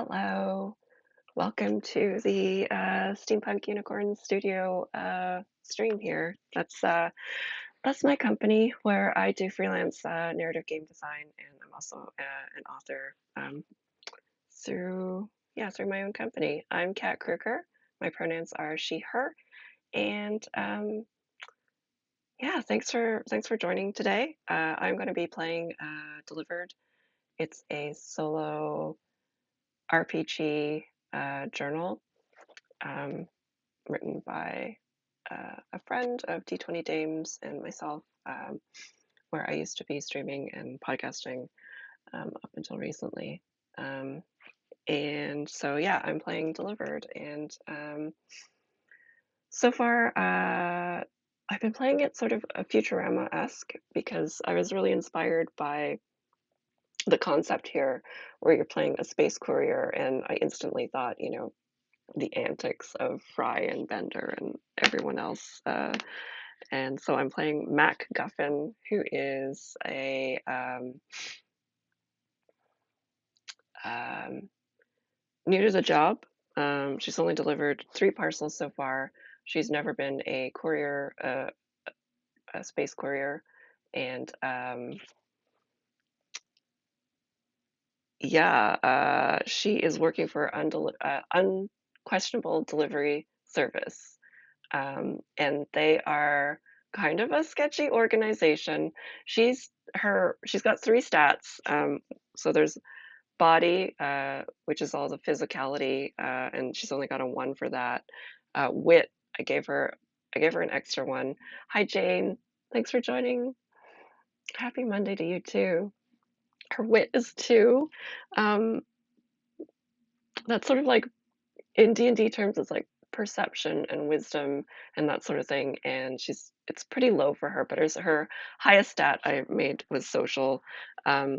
Hello, welcome to the Steampunk Unicorn Studio stream here. That's my company where I do freelance narrative game design, and I'm also an author through through my own company. I'm Kat Kruger. My pronouns are she, her, and yeah, thanks for joining today. I'm going to be playing Delivered. It's a solo RPG journal. Um, Written by a friend of D20 Dames and myself, where I used to be streaming and podcasting up until recently. Um, and so, yeah, I'm playing Delivered. And so far, I've been playing it sort of a Futurama-esque because I was really inspired by the concept here where you're playing a space courier. And I instantly thought, the antics of Fry and Bender and everyone else. And so I'm playing Mack Guffin, who is a um, new to the job. She's only delivered 3 parcels so far. She's never been a courier, a space courier, and she is working for unquestionable delivery service. And they are kind of a sketchy organization. She's got 3 stats. So there's body, which is all the physicality, and she's only got a 1 for that. Wit, I gave her an extra 1. Hi Jane, thanks for joining. Happy Monday to you too. Her wit is 2. Um, that's sort of like in D&D terms, it's like perception and wisdom and that sort of thing. And it's pretty low for her, but her highest stat I made was social,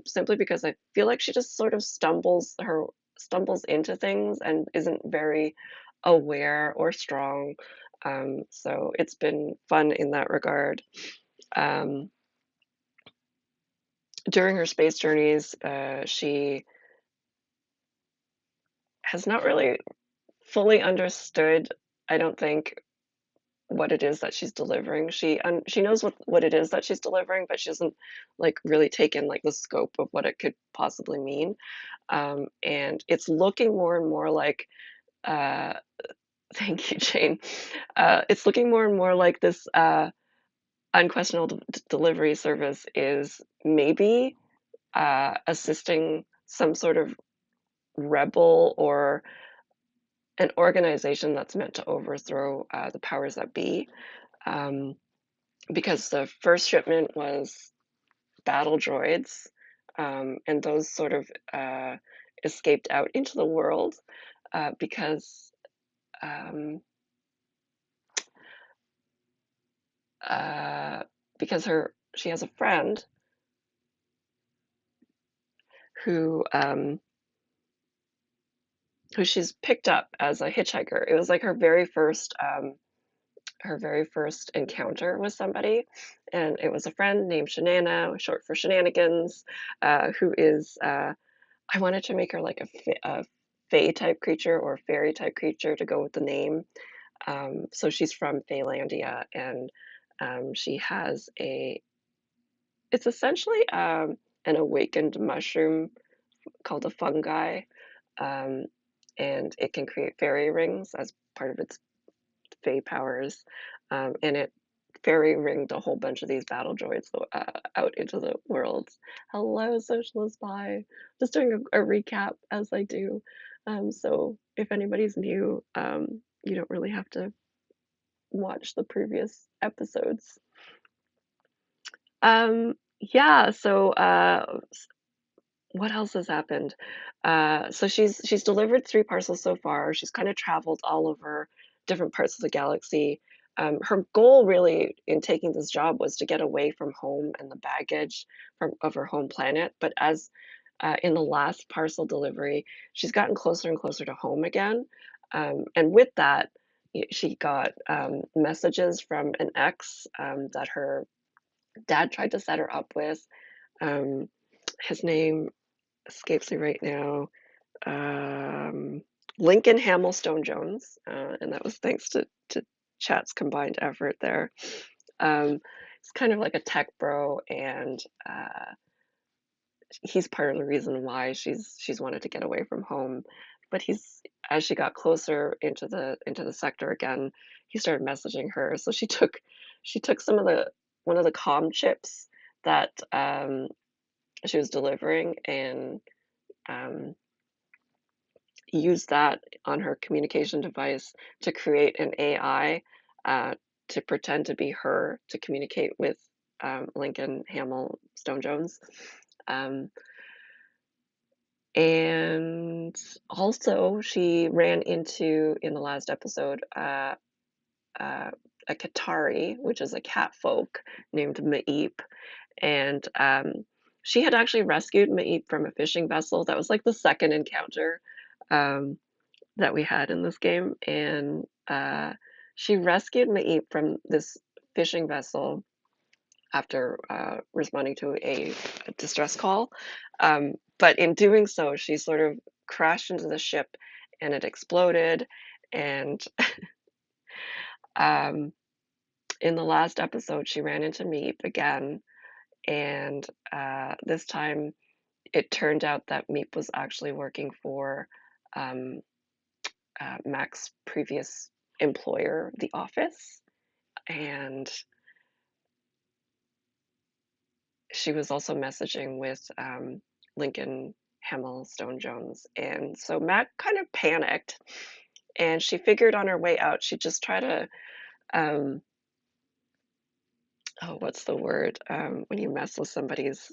simply because I feel like she just sort of stumbles into things and isn't very aware or strong. So it's been fun in that regard. Um, During her space journeys, she has not really fully understood, I don't think, what it is that she's delivering. She knows what it is that she's delivering, but she doesn't like really take in like the scope of what it could possibly mean. And it's looking more and more like uh, thank you, Jane. It's looking more and more like this unquestionable delivery service is maybe assisting some sort of rebel or an organization that's meant to overthrow the powers that be. Um, because the first shipment was battle droids, and those sort of escaped out into the world because um, uh, she has a friend who who she's picked up as a hitchhiker. It was like her very first encounter with somebody, and it was a friend named Shanana, short for Shenanigans, who is I wanted to make her like a fae type creature or fairy type creature to go with the name. So she's from Feylandia, and she has it's essentially an awakened mushroom called a fungi, um, and it can create fairy rings as part of its fae powers, and it fairy ringed a whole bunch of these battle droids out into the world. Hello, Socialist Pie. Just doing a recap as I do. So if anybody's new, you don't really have to watch the previous episodes. Yeah, so what else has happened? So she's delivered 3 parcels so far. She's kind of traveled all over different parts of the galaxy. Her goal really in taking this job was to get away from home and the baggage of her home planet. But as in the last parcel delivery, she's gotten closer and closer to home again. And with that, she got messages from an ex that her dad tried to set her up with. Um, his name escapes me right now. Lincoln Hamilstone Jones, and that was thanks to chat's combined effort there. He's kind of like a tech bro, and he's part of the reason why she's wanted to get away from home. But he's as she got closer into the sector again, he started messaging her. So she took some of the one of the comm chips that she was delivering and um, used that on her communication device to create an AI to pretend to be her to communicate with Lincoln Hamill Stone Jones. Um, and also, she ran into, in the last episode, uh, a Qatari, which is a cat folk named Maip. And she had actually rescued Maip from a fishing vessel. That was like the second encounter um, that we had in this game. And she rescued Maip from this fishing vessel after responding to a distress call. But in doing so, she sort of crashed into the ship and it exploded. And um, in the last episode, she ran into Meep again. And this time, it turned out that Meep was actually working for um, Mack's previous employer, The Office. And she was also messaging with Lincoln Hamill Stone Jones. And so Matt kind of panicked and she figured on her way out, she'd just try to, um, oh, what's the word? When you mess with somebody's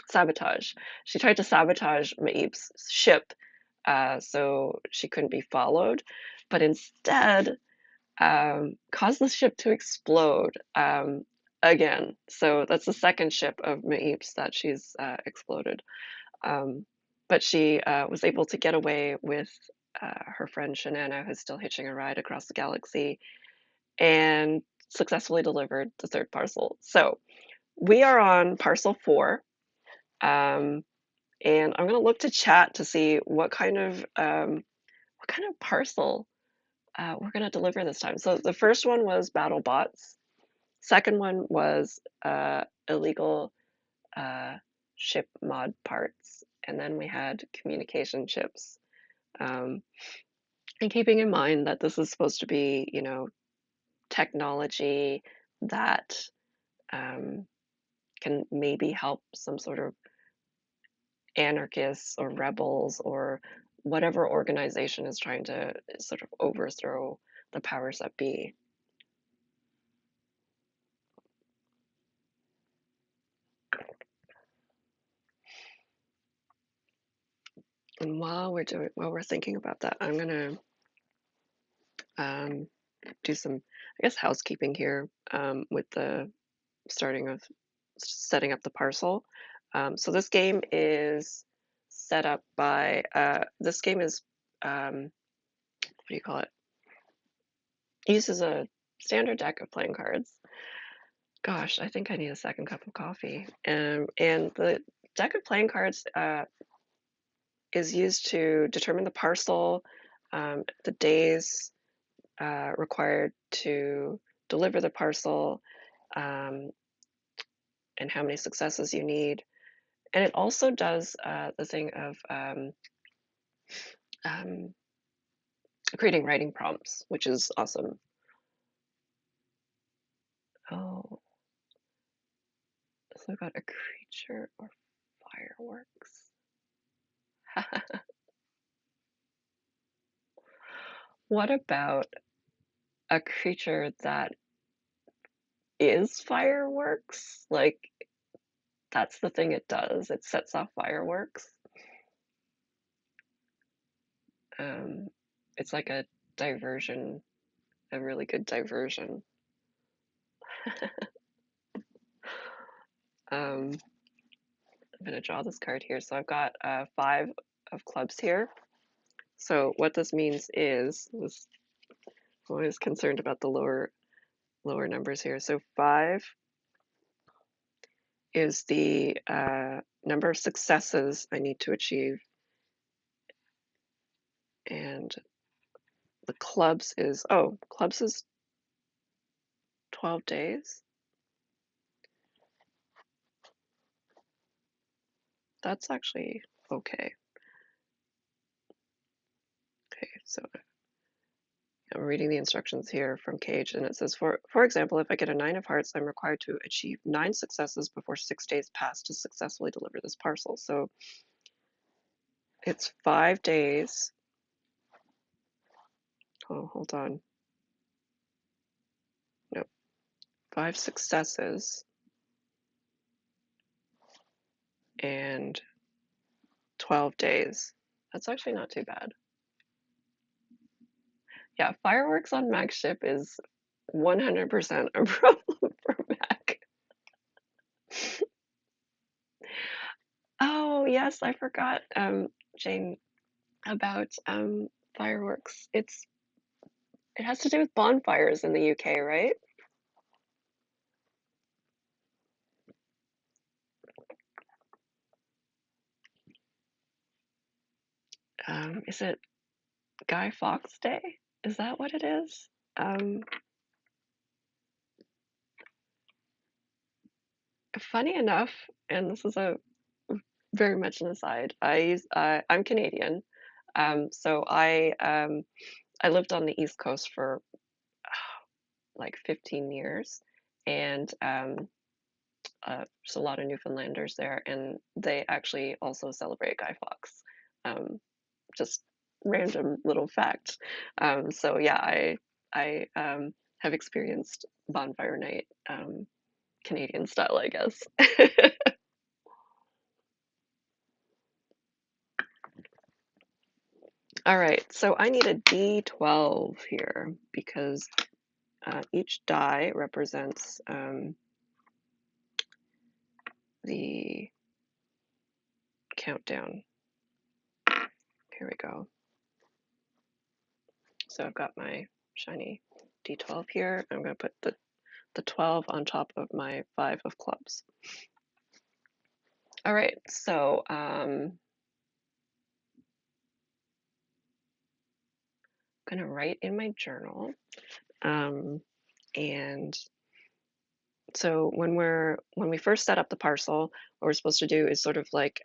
sabotage. She tried to sabotage Maib's ship so she couldn't be followed, but instead caused the ship to explode again. So that's the second ship of Maib's that she's exploded. Um, but she was able to get away with her friend Shanana, who's still hitching a ride across the galaxy, and successfully delivered the third parcel. So we are on parcel 4, um, and I'm going to look to chat to see what kind of parcel we're going to deliver this time. So the first one was battle bots. Second one was illegal uh, ship mod parts, and then we had communication chips. Um, and keeping in mind that this is supposed to be, you know, technology that um, can maybe help some sort of anarchists or rebels or whatever organization is trying to sort of overthrow the powers that be. And while we're thinking about that, I'm gonna um, do some, I guess, housekeeping here with the starting of setting up the parcel. So this game is set up by this game is what do you call it? It uses a standard deck of playing cards. Gosh, I think I need a second cup of coffee. And the deck of playing cards is used to determine the parcel, the days required to deliver the parcel, um, and how many successes you need. And it also does the thing of um, creating writing prompts, which is awesome. Oh, so I've got a creature or fireworks. What about a creature that is fireworks? Like, that's the thing it does. It sets off fireworks. Um, it's like a diversion, a really good diversion. I'm going to draw this card here. So I've got 5 of clubs here. So what this means is, I'm always concerned about the lower numbers here. So 5 is the number of successes I need to achieve and the clubs is, oh, clubs is 12 days. That's actually okay. Okay, so I'm reading the instructions here from Cage, and it says, for example, if I get a 9 of hearts, I'm required to achieve 9 successes before 6 days pass to successfully deliver this parcel. So it's 5 days. Oh, hold on. No, 5 successes and 12 days. That's actually not too bad. Yeah, fireworks on Mack's ship is 100% a problem for Mack. Oh, yes, I forgot, Jane, about fireworks. It has to do with bonfires in the UK, right? Is it Guy Fawkes Day? Is that what it is? Funny enough, and this is a very much an aside, I'm Canadian, so I lived on the East Coast for like 15 years, and there's a lot of Newfoundlanders there, and they actually also celebrate Guy Fawkes. Just random little fact. So yeah, I have experienced bonfire night, Canadian style, I guess. All right, so I need a D12 here because each die represents the countdown. Here we go. So I've got my shiny D12 here. I'm going to put the 12 on top of my 5 of clubs. All right, so I'm going to write in my journal. And so when we first set up the parcel, what we're supposed to do is sort of like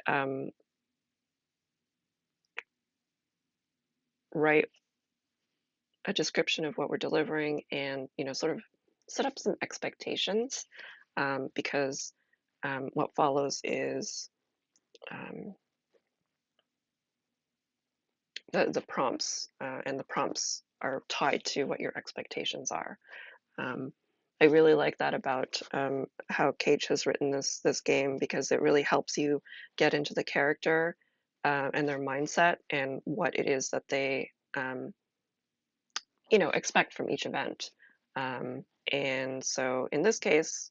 write a description of what we're delivering and, sort of set up some expectations, because what follows is the prompts, and the prompts are tied to what your expectations are. Um, I really like that about how Cage has written this game because it really helps you get into the character and their mindset and what it is that they expect from each event. And so in this case,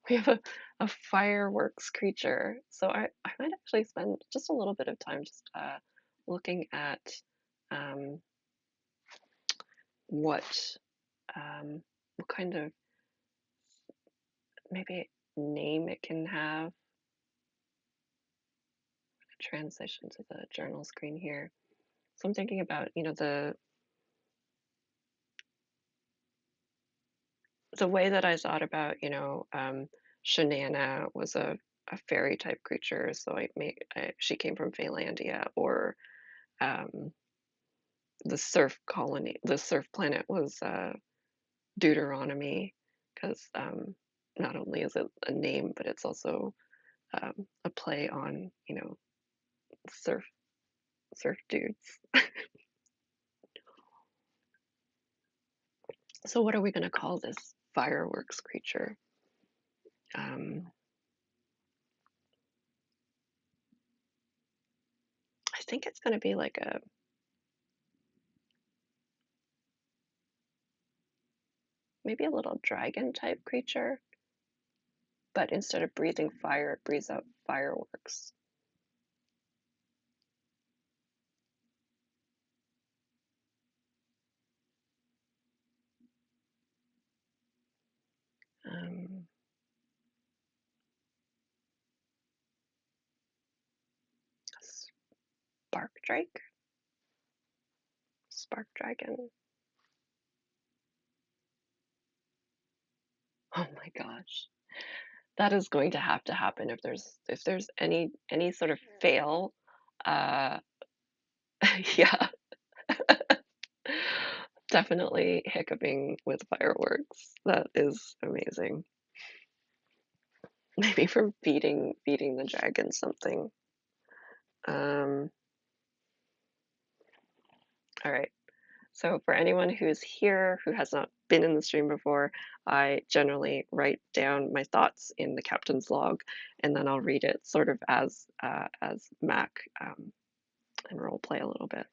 we have a fireworks creature. So I might actually spend just a little bit of time just looking at um, what what kind of maybe name it can have. Transition to the journal screen here. So I'm thinking about, the way that I thought about, Shanana was a fairy type creature, so she came from Feylandia, or um, the surf planet was Deuteronomy, because not only is it a name, but it's also a play on, surf surf dudes. So what are we going to call this fireworks creature? Um, I think it's going to be like maybe a little dragon type creature, but instead of breathing fire, it breathes out fireworks. Um, Spark Drake? spark dragon. Oh my gosh. That is going to have to happen if there's any sort of fail, uh, yeah, definitely hiccuping with fireworks. That is amazing. Maybe from feeding the dragon something. Um, all right. So for anyone who's here who has not been in the stream before, I generally write down my thoughts in the captain's log, and then I'll read it sort of as Mac and role play a little bit.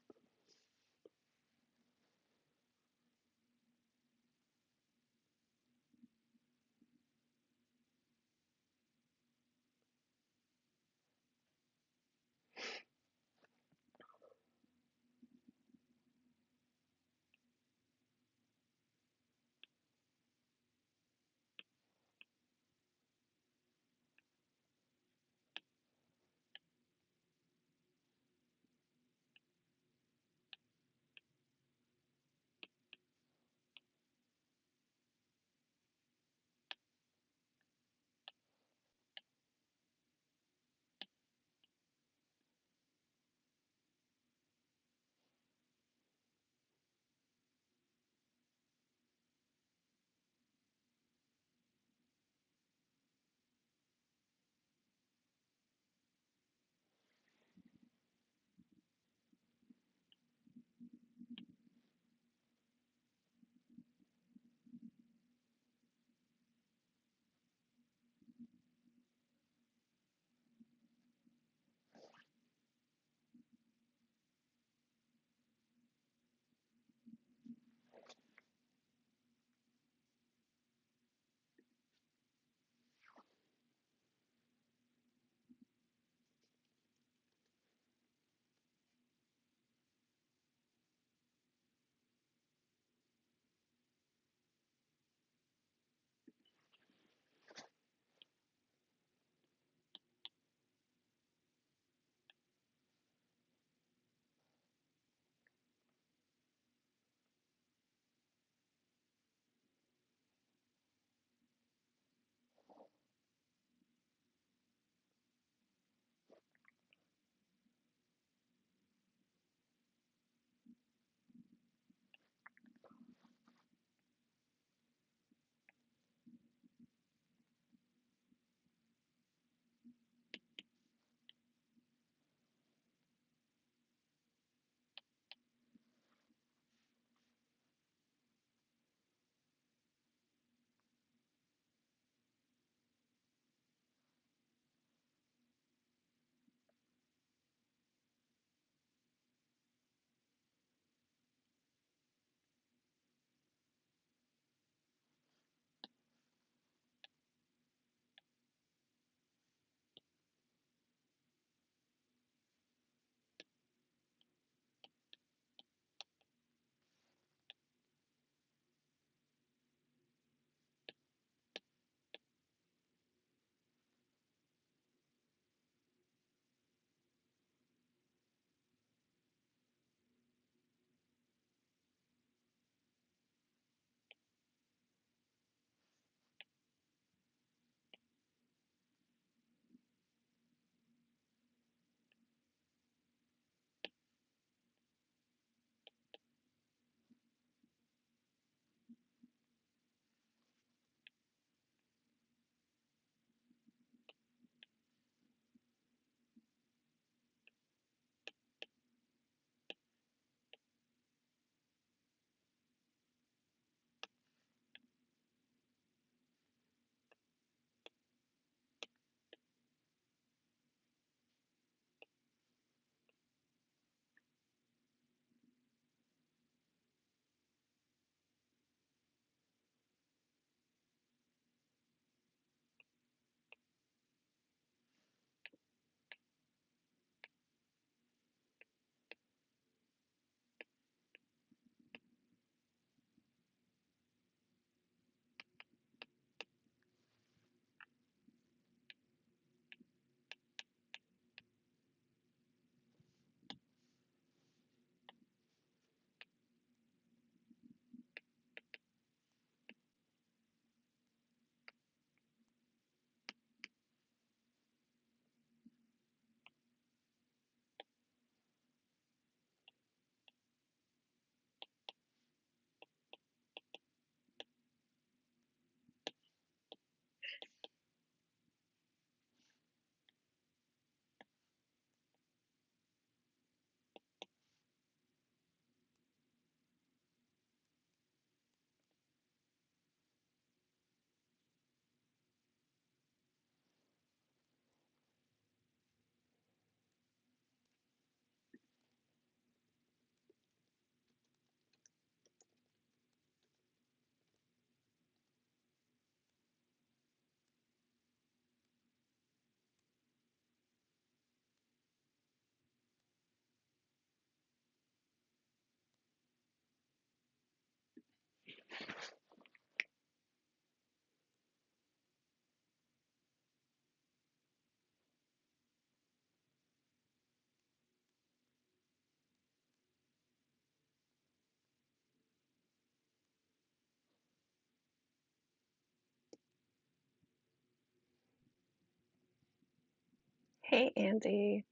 Hey, Andy.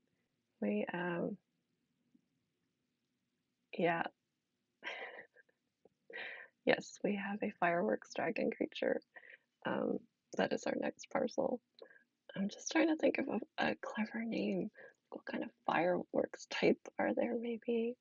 We, yeah, yes, we have a fireworks dragon creature. Um, that is our next parcel. I'm just trying to think of a clever name. What kind of fireworks type are there, maybe?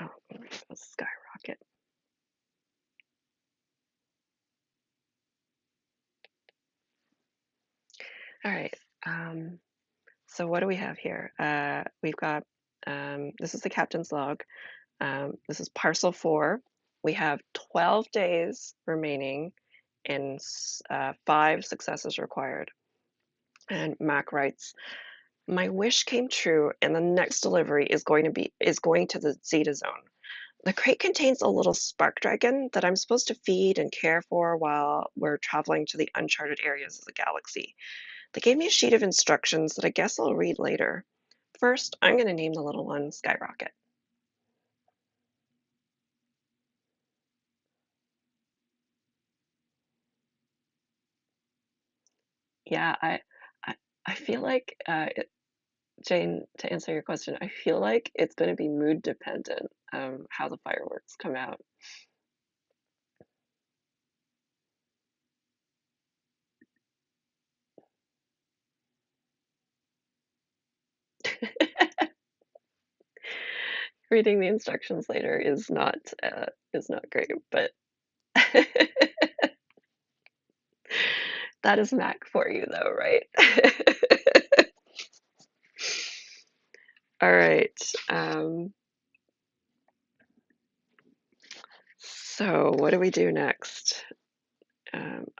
Oh, a skyrocket. All right. Um, so what do we have here? We've got, this is the captain's log. This is parcel 4. We have 12 days remaining and 5 successes required. And Mack writes, my wish came true, and the next delivery is going to the Zeta Zone. The crate contains a little spark dragon that I'm supposed to feed and care for while we're traveling to the uncharted areas of the galaxy. They gave me a sheet of instructions that I guess I'll read later. First, I'm going to name the little one Skyrocket. Yeah, I, I feel like, Jane, to answer your question, I feel like it's going to be mood dependent, how the fireworks come out. Reading the instructions later is not great, but that is Mac for you, though, right? All right. Um, so what do we do next?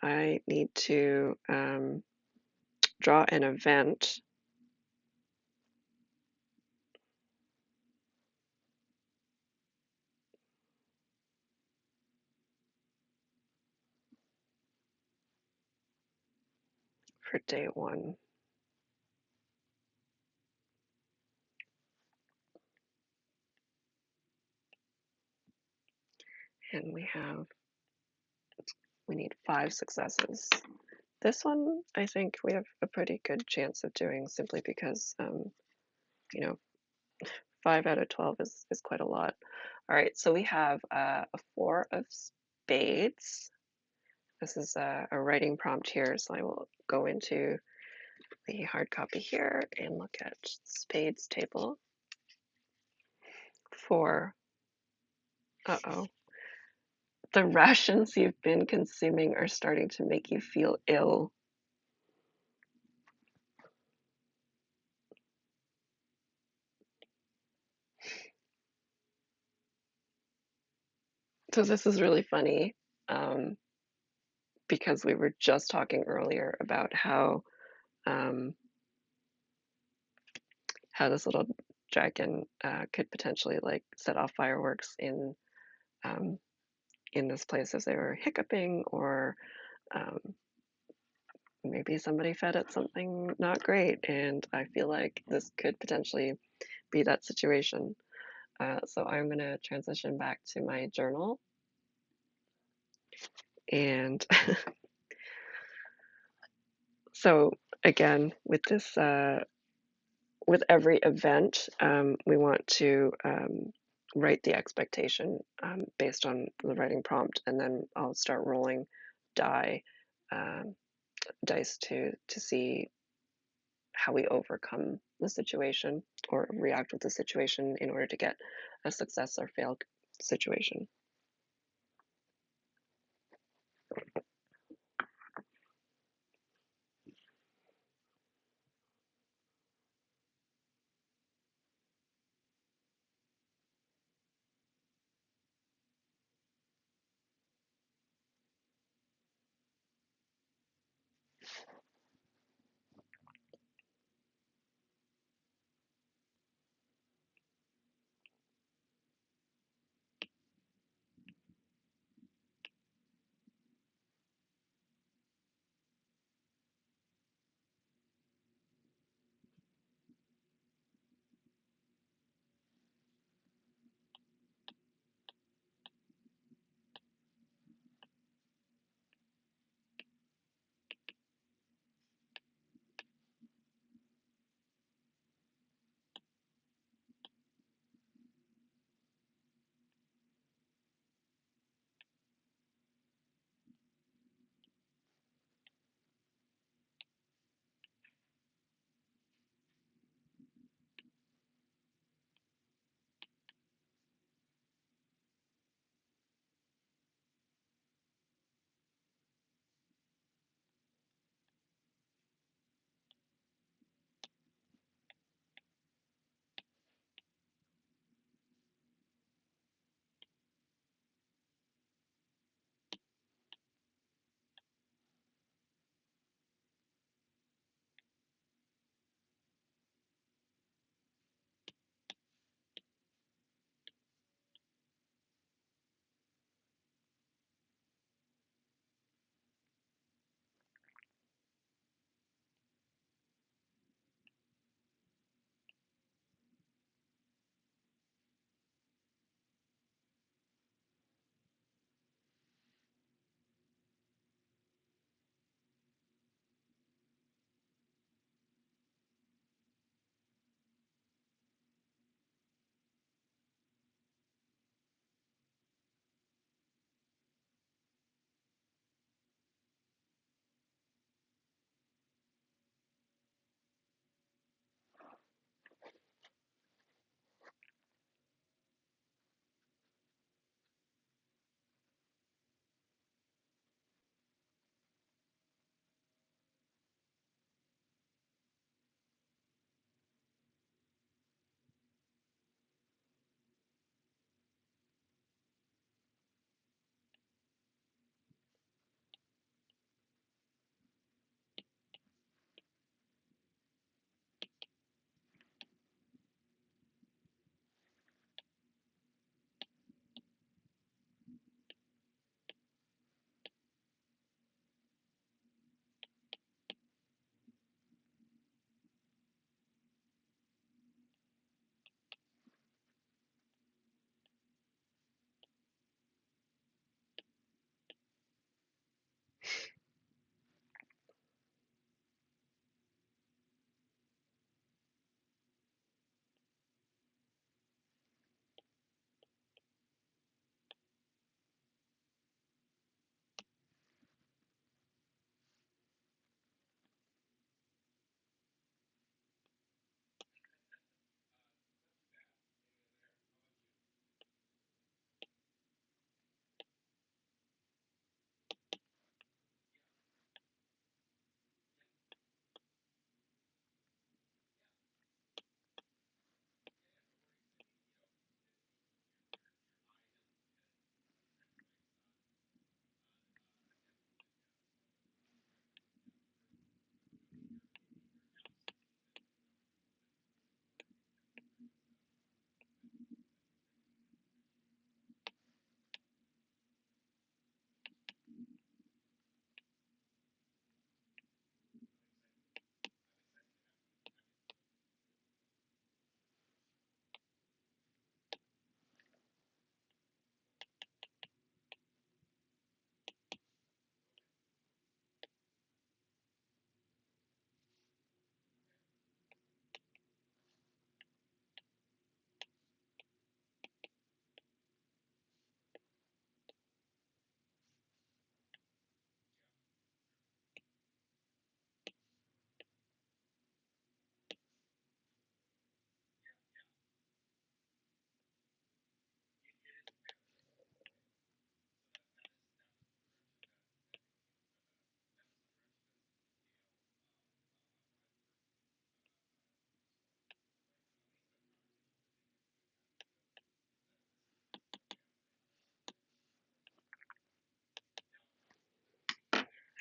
I need to draw an event for day 1. And we need 5 successes. This one, I think we have a pretty good chance of doing simply because, you know, 5 out of 12 is quite a lot. All right, so we have a 4 of spades. This is a writing prompt here, so I will go into the hard copy here and look at spades table. 4. Uh-oh. The rations you've been consuming are starting to make you feel ill. So this is really funny, um, because we were just talking earlier about um, how this little dragon could potentially like set off fireworks um, in this place as they were hiccuping, or um, maybe somebody fed it something not great, and I feel like this could potentially be that situation. So I'm going to transition back to my journal, and so again with this with every event, we want to write the expectation based on the writing prompt, and then I'll start rolling die um, dice to see how we overcome the situation or react with the situation in order to get a success or fail situation.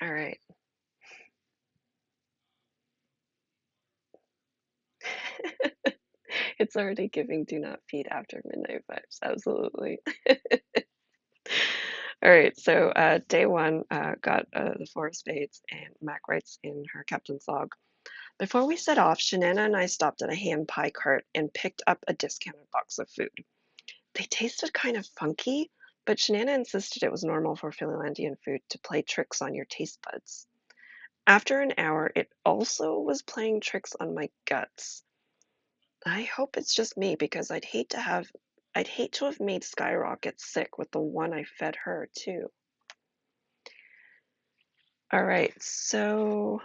All right. It's already giving do not feed after midnight vibes. Absolutely. All right. So day one got the four of spades, and Mac writes in her captain's log. Before we set off, Shanana and I stopped at a ham pie cart and picked up a discounted box of food. They tasted kind of funky, but Shanana insisted it was normal for Finlandian food to play tricks on your taste buds. After an hour, it also was playing tricks on my guts. I hope it's just me because I'd hate to have made Skyrocket sick with the one I fed her too. All right, so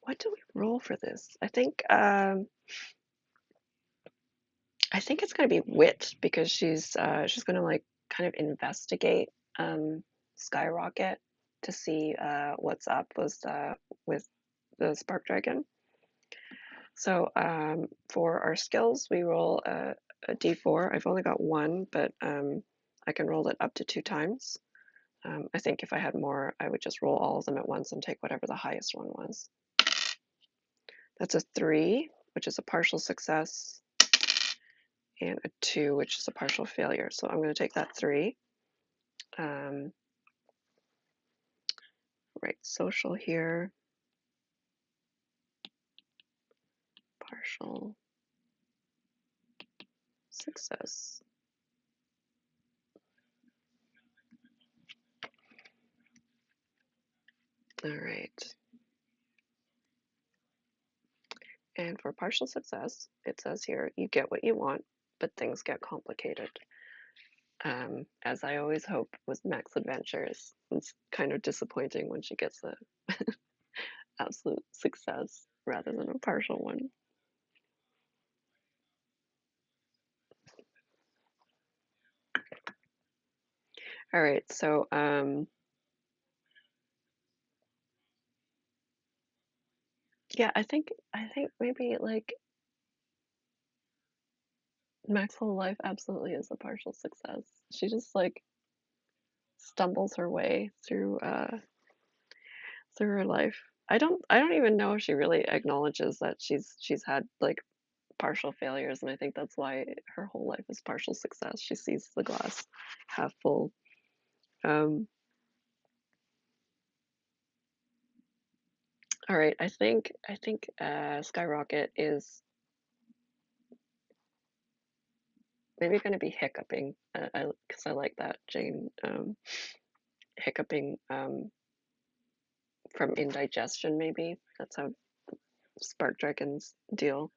what do we roll for this? I think it's gonna be wit because she's gonna like kind of investigate Skyrocket to see what's up with the Spark Dragon. So for our skills, we roll a d4. I've only got one, but I can roll it up to 2 times. I think if I had more, I would just roll all of them at once and take whatever the highest one was. That's a 3, which is a partial success, and a 2, which is a partial failure. So I'm going to take that 3. Um, right, social here, partial success. All right. And for partial success, it says here, you get what you want, but things get complicated. As I always hope with Max Adventures, it's kind of disappointing when she gets an absolute success rather than a partial one. All right, so yeah, I think maybe like Max's whole life absolutely is a partial success. She just like stumbles her way through her life. I don't even know if she really acknowledges that she's had like partial failures, and I think that's why her whole life is partial success. She sees the glass half full. Um, all right, I think Skyrocket is maybe going to be hiccuping, because I like that Jane hiccuping from indigestion. Maybe that's how spark dragons deal.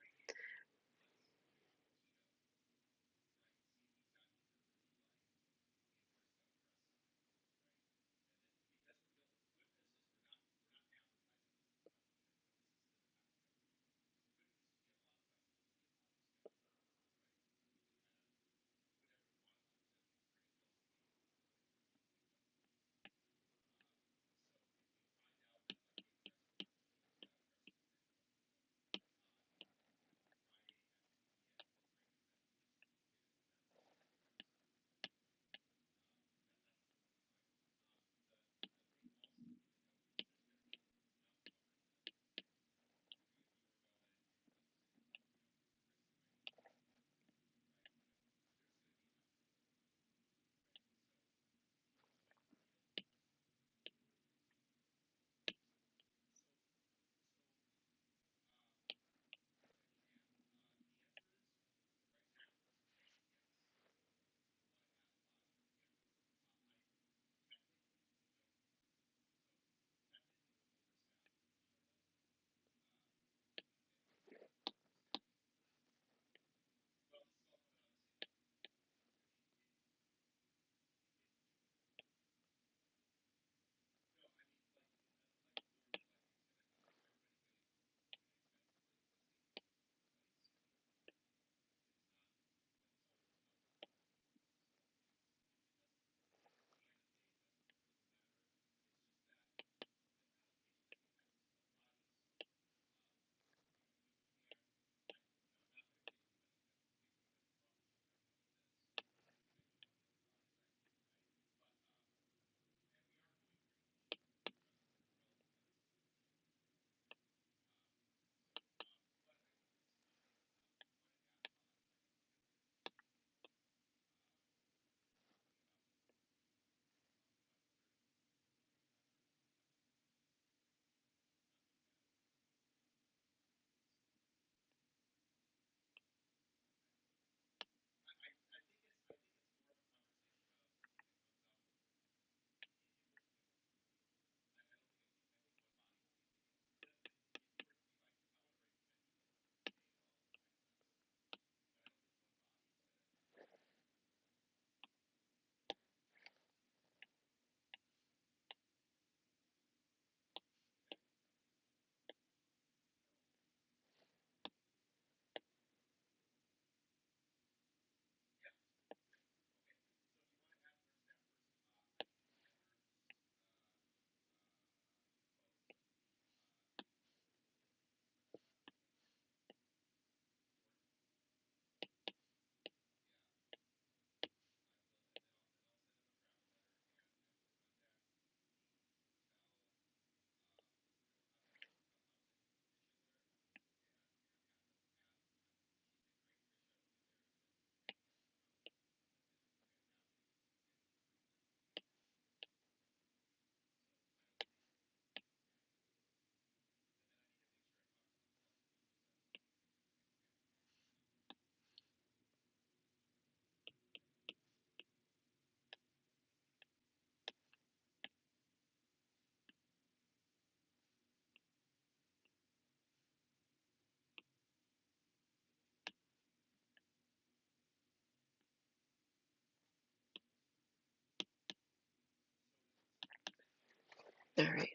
All right.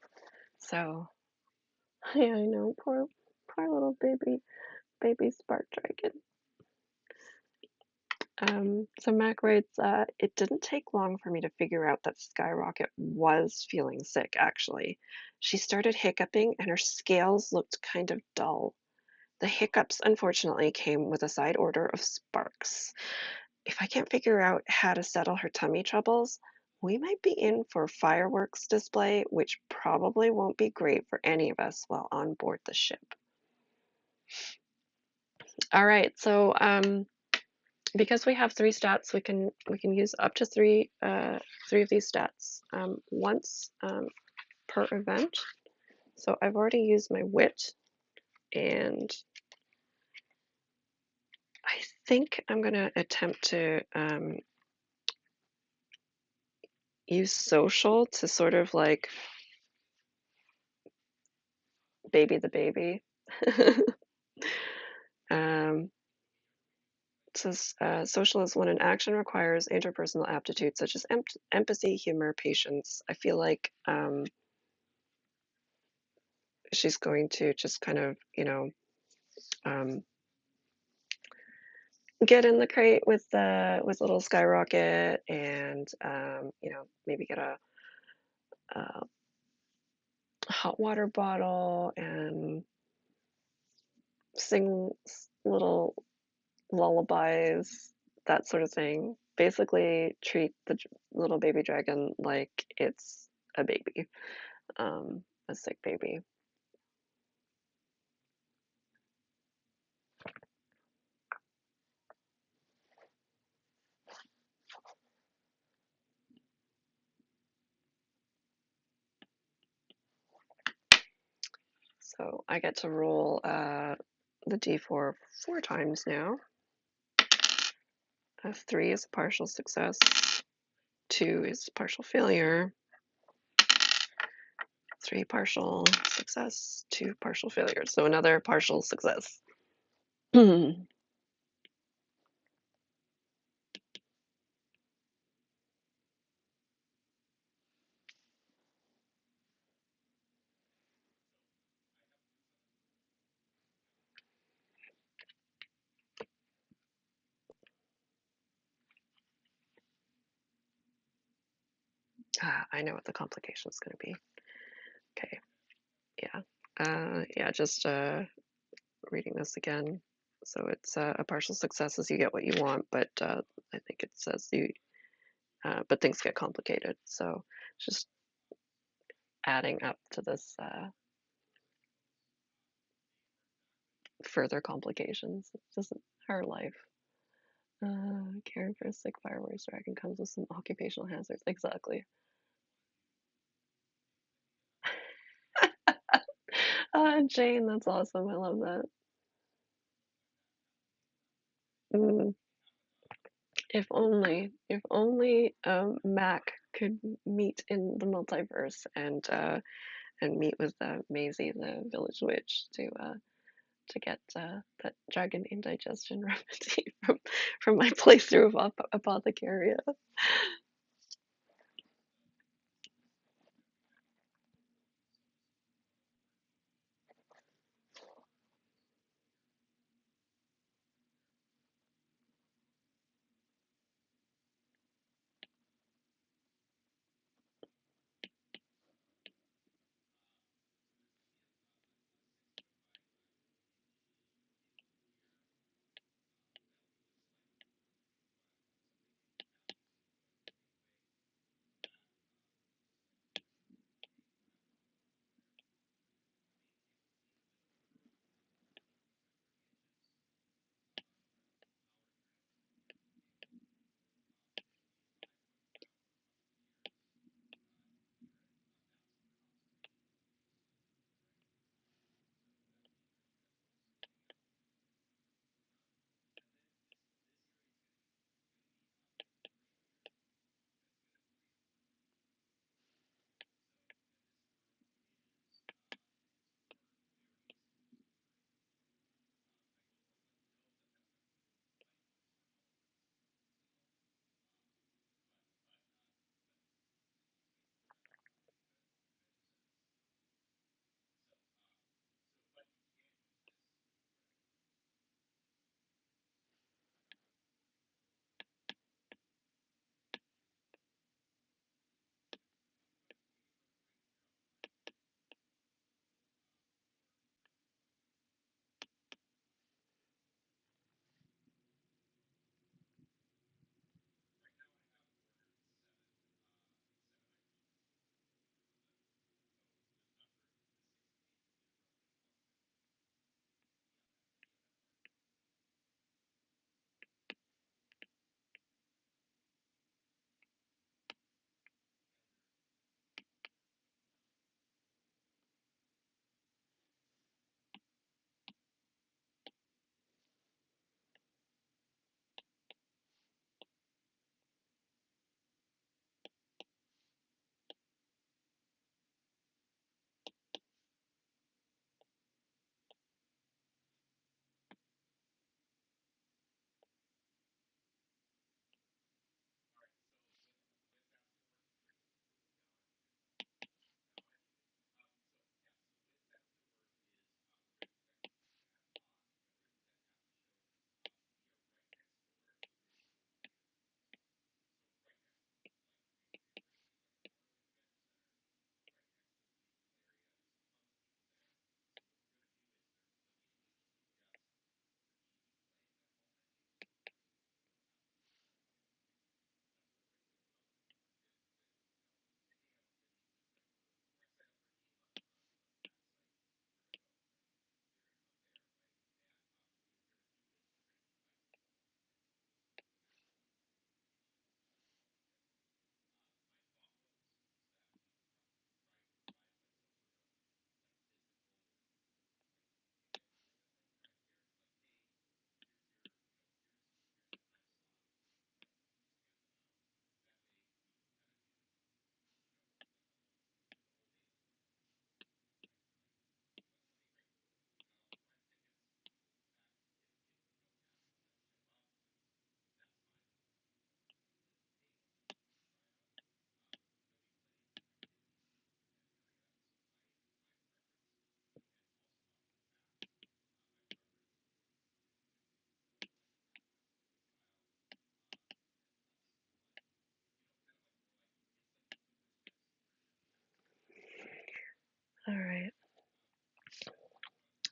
So, yeah, I know, poor little baby spark dragon. So Mac writes, it didn't take long for me to figure out that Skyrocket was feeling sick, actually. She started hiccuping and her scales looked kind of dull. The hiccups, unfortunately, came with a side order of sparks. If I can't figure out how to settle her tummy troubles, we might be in for fireworks display, which probably won't be great for any of us while on board the ship. All right, so because we have three stats, we can use up to three of these stats once per event. So I've already used my wit, and I think I'm gonna attempt to use social to sort of like baby the baby. um, it says social is when an action requires interpersonal aptitude such as empathy, humor, patience. I feel like she's going to just kind of, um, get in the crate with little Skyrocket and maybe get a hot water bottle and sing little lullabies, that sort of thing. Basically, treat the little baby dragon like it's a baby, a sick baby. So I get to roll the d4 four times now. 3 is a partial success, 2 is partial failure, 3 partial success, 2 partial failures. So another partial success. I know what the complication is going to be. Okay, yeah. Yeah, just reading this again. So it's a partial success is you get what you want, but I think it says but things get complicated. So just adding up to this further complications. It's just her life. Caring for a sick fireworks dragon comes with some occupational hazards. Exactly. Jane, that's awesome. I love that. Mm, if only Mac could meet in the multiverse and meet with Maisie, the village witch, to get that dragon indigestion remedy from my playthrough of Apothecaria.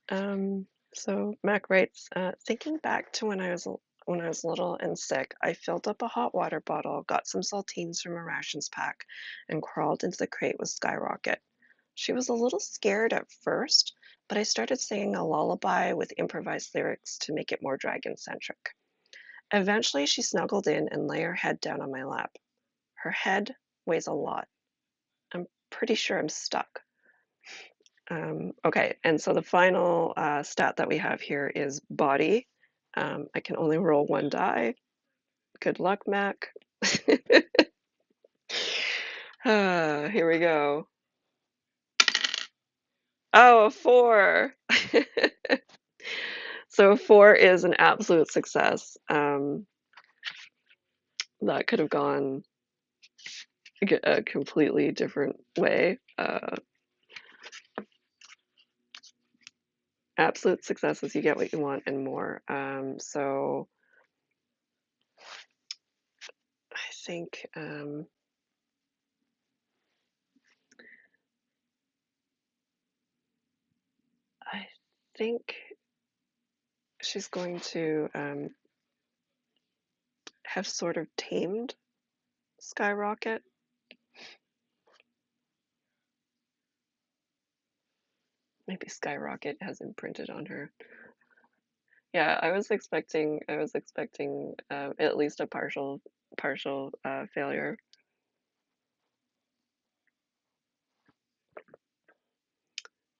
So Mac writes, thinking back to when I was little and sick, I filled up a hot water bottle, got some saltines from a rations pack, and crawled into the crate with Skyrocket. She was a little scared at first, but I started singing a lullaby with improvised lyrics to make it more dragon-centric. Eventually, she snuggled in and lay her head down on my lap. Her head weighs a lot. I'm pretty sure I'm stuck. Okay, and so the final stat that we have here is body. I can only roll one die. Good luck, Mac. Here we go. Oh, a four. So four is an absolute success. That could have gone a completely different way. Absolute successes, you get what you want and more. So I think I think she's going to have sort of tamed Skyrocket. Maybe Skyrocket has imprinted on her. Yeah, I was expecting at least a partial failure,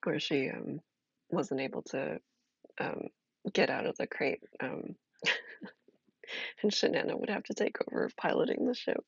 where she wasn't able to um, get out of the crate, and Shanana would have to take over piloting the ship.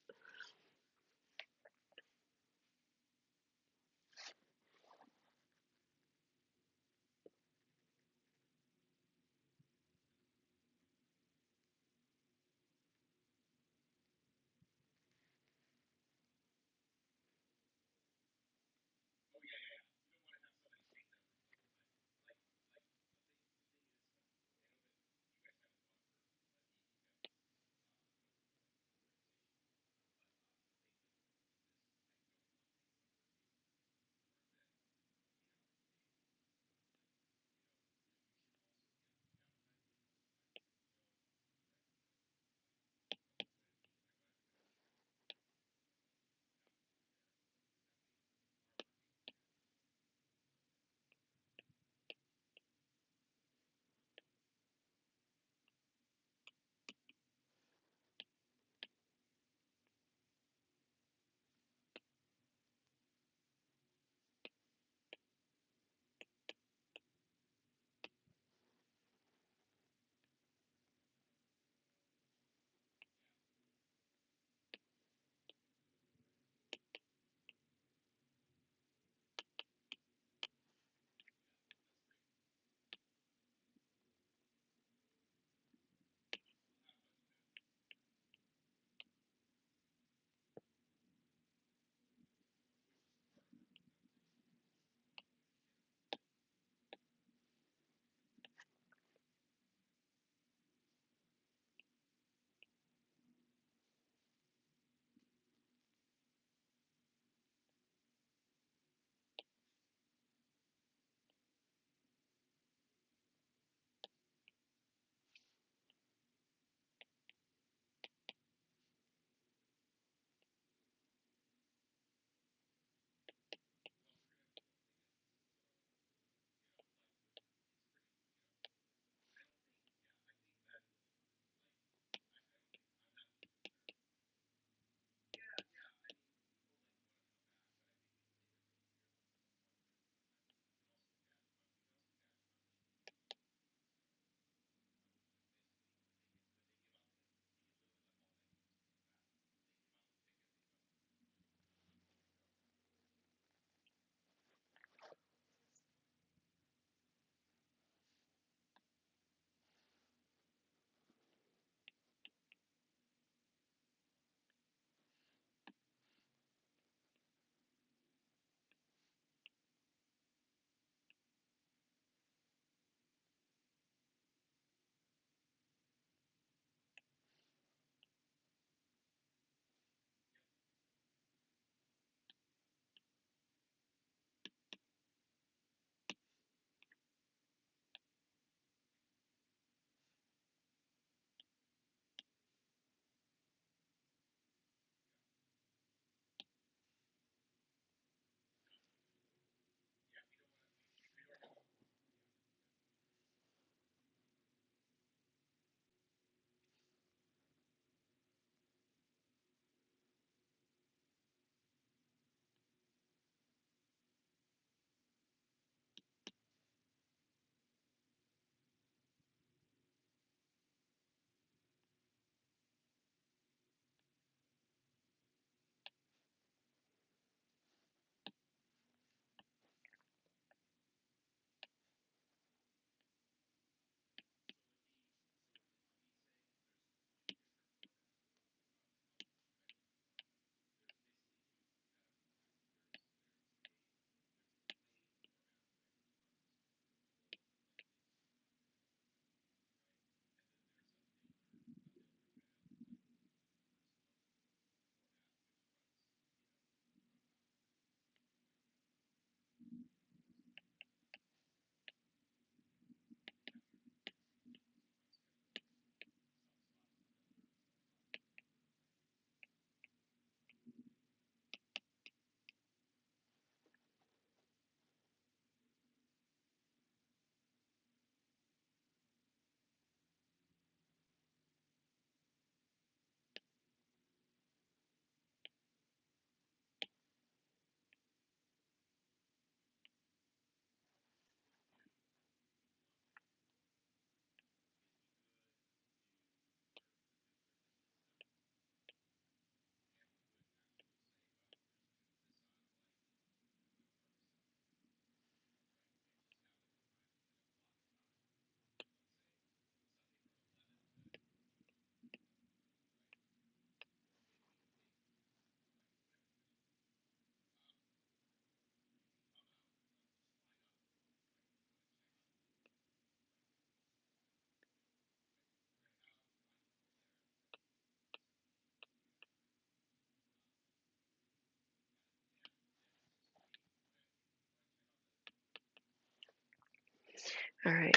All right.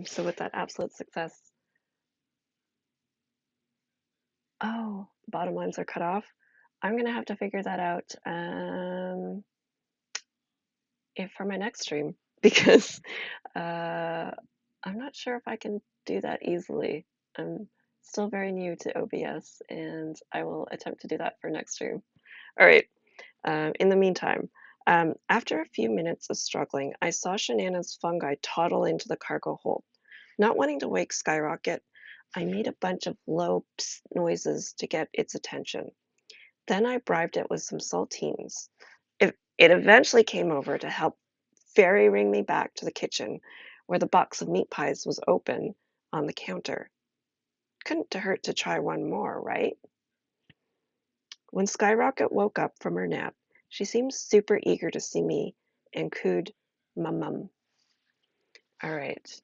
So with that absolute success, oh, bottom lines are cut off. I'm gonna have to figure that out if for my next stream because uh, I'm not sure if I can do that easily. I'm still very new to OBS, and I will attempt to do that for next stream. All right. In the meantime, after a few minutes of struggling, I saw Shanana's fungi toddle into the cargo hold. Not wanting to wake Skyrocket, I made a bunch of low psst noises to get its attention. Then I bribed it with some saltines. It eventually came over to help fairy ring me back to the kitchen, where the box of meat pies was open on the counter. Couldn't hurt to try one more, right? When Skyrocket woke up from her nap, she seemed super eager to see me and cooed, "Mum mum." All right.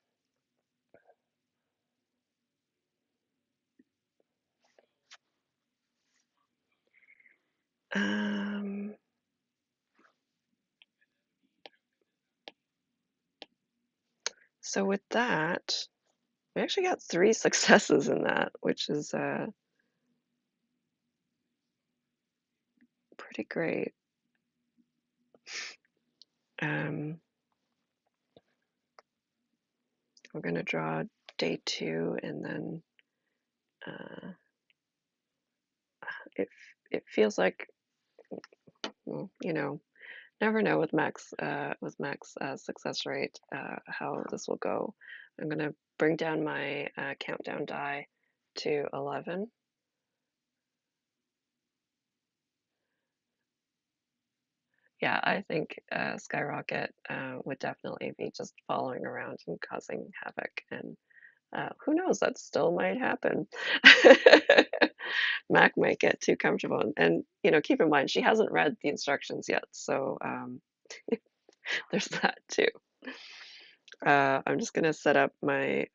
Um, so with that, we actually got 3 successes in that, which is pretty great. Um, we're going to draw day 2, and then uh, it it feels like, well, never know with Max success rate how this will go. I'm going to bring down my countdown die to 11. Yeah, I think Skyrocket would definitely be just following around and causing havoc. And who knows, that still might happen. Mac might get too comfortable. And, keep in mind, she hasn't read the instructions yet. So there's that too. I'm just going to set up my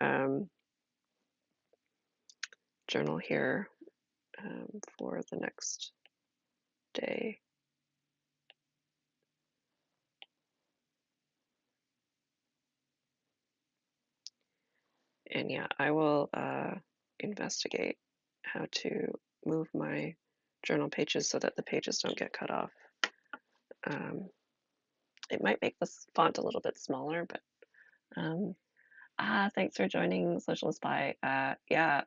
journal here for the next day. And yeah, I will investigate how to move my journal pages so that the pages don't get cut off. It might make this font a little bit smaller, but um, thanks for joining Social Spy. Yeah,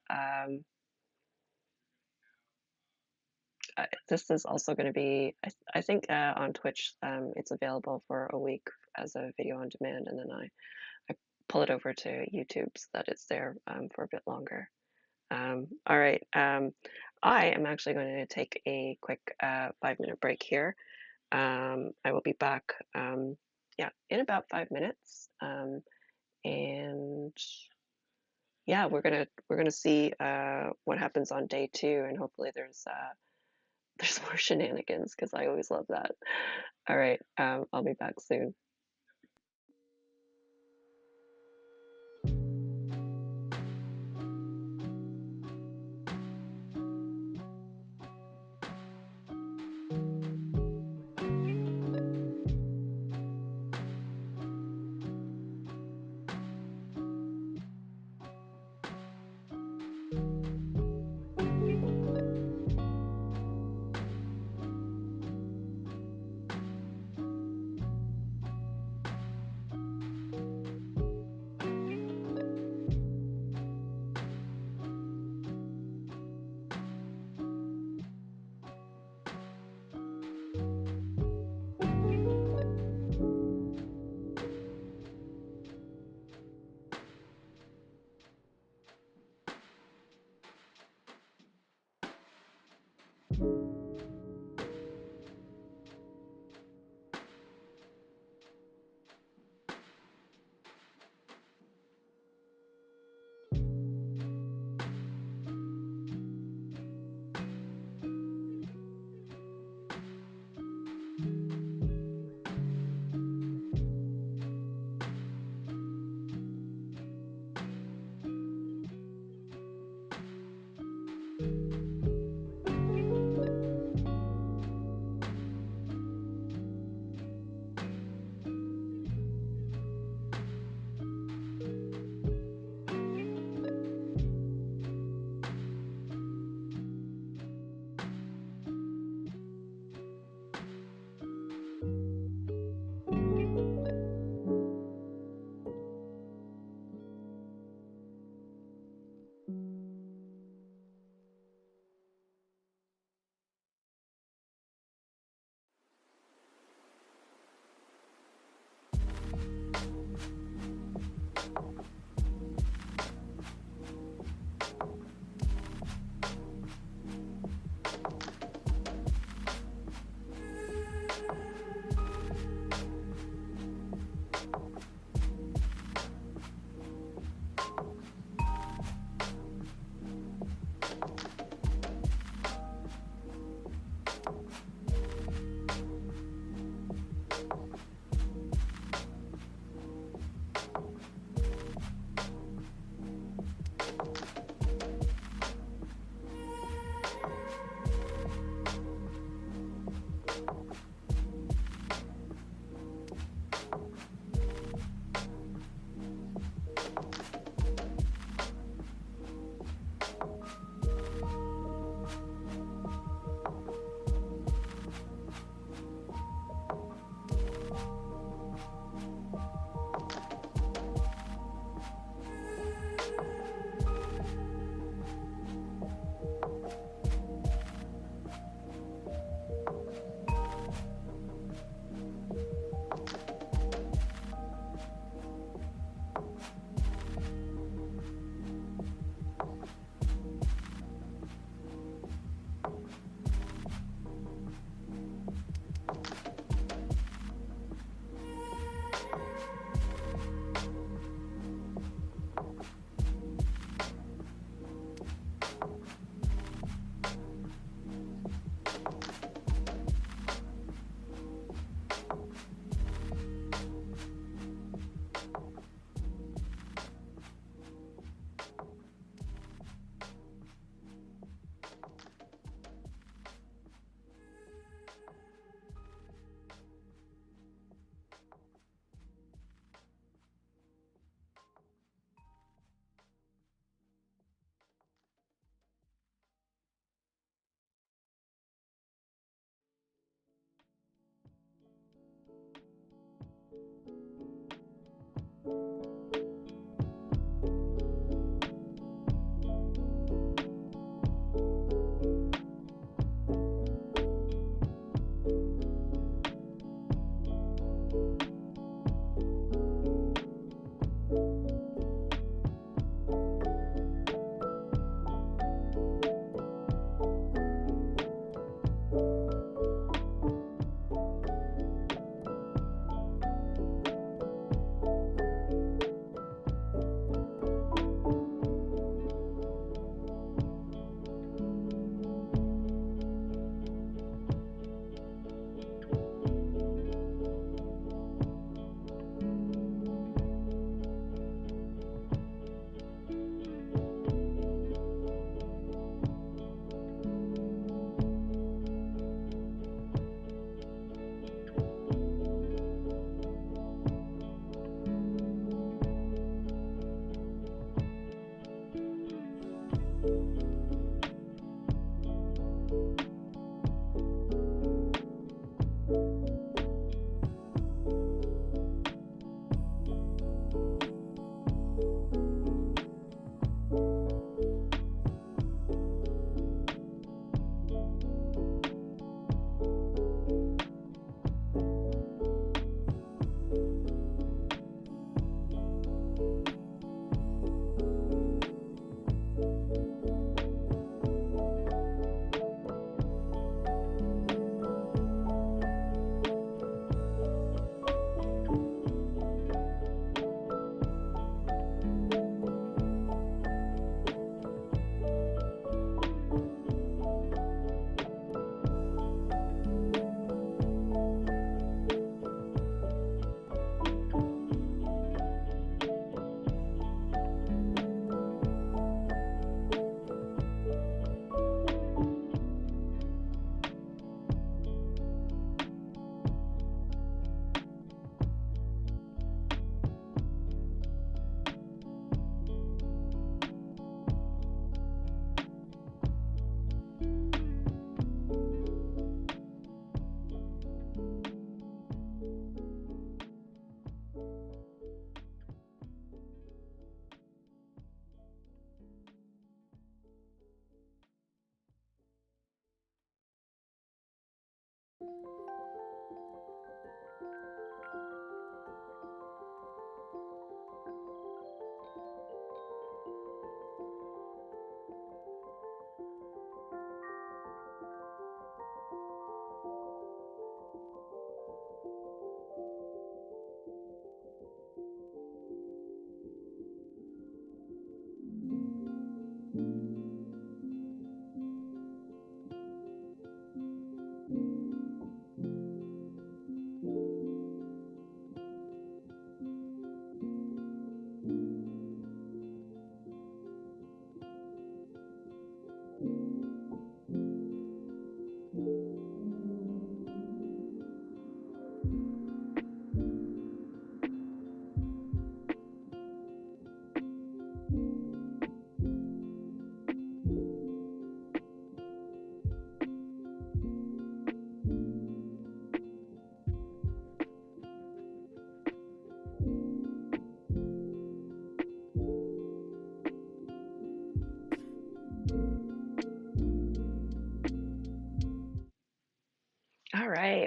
this is also going to be, I think, on Twitch. It's available for a week as a video on demand, and then I pull it over to YouTube so that it's there for a bit longer. All right. I am actually going to take a quick 5-minute break here. I will be back, yeah, in about 5 minutes. And yeah, we're gonna see what happens on day 2, and hopefully there's more shenanigans because I always love that. All right. I'll be back soon.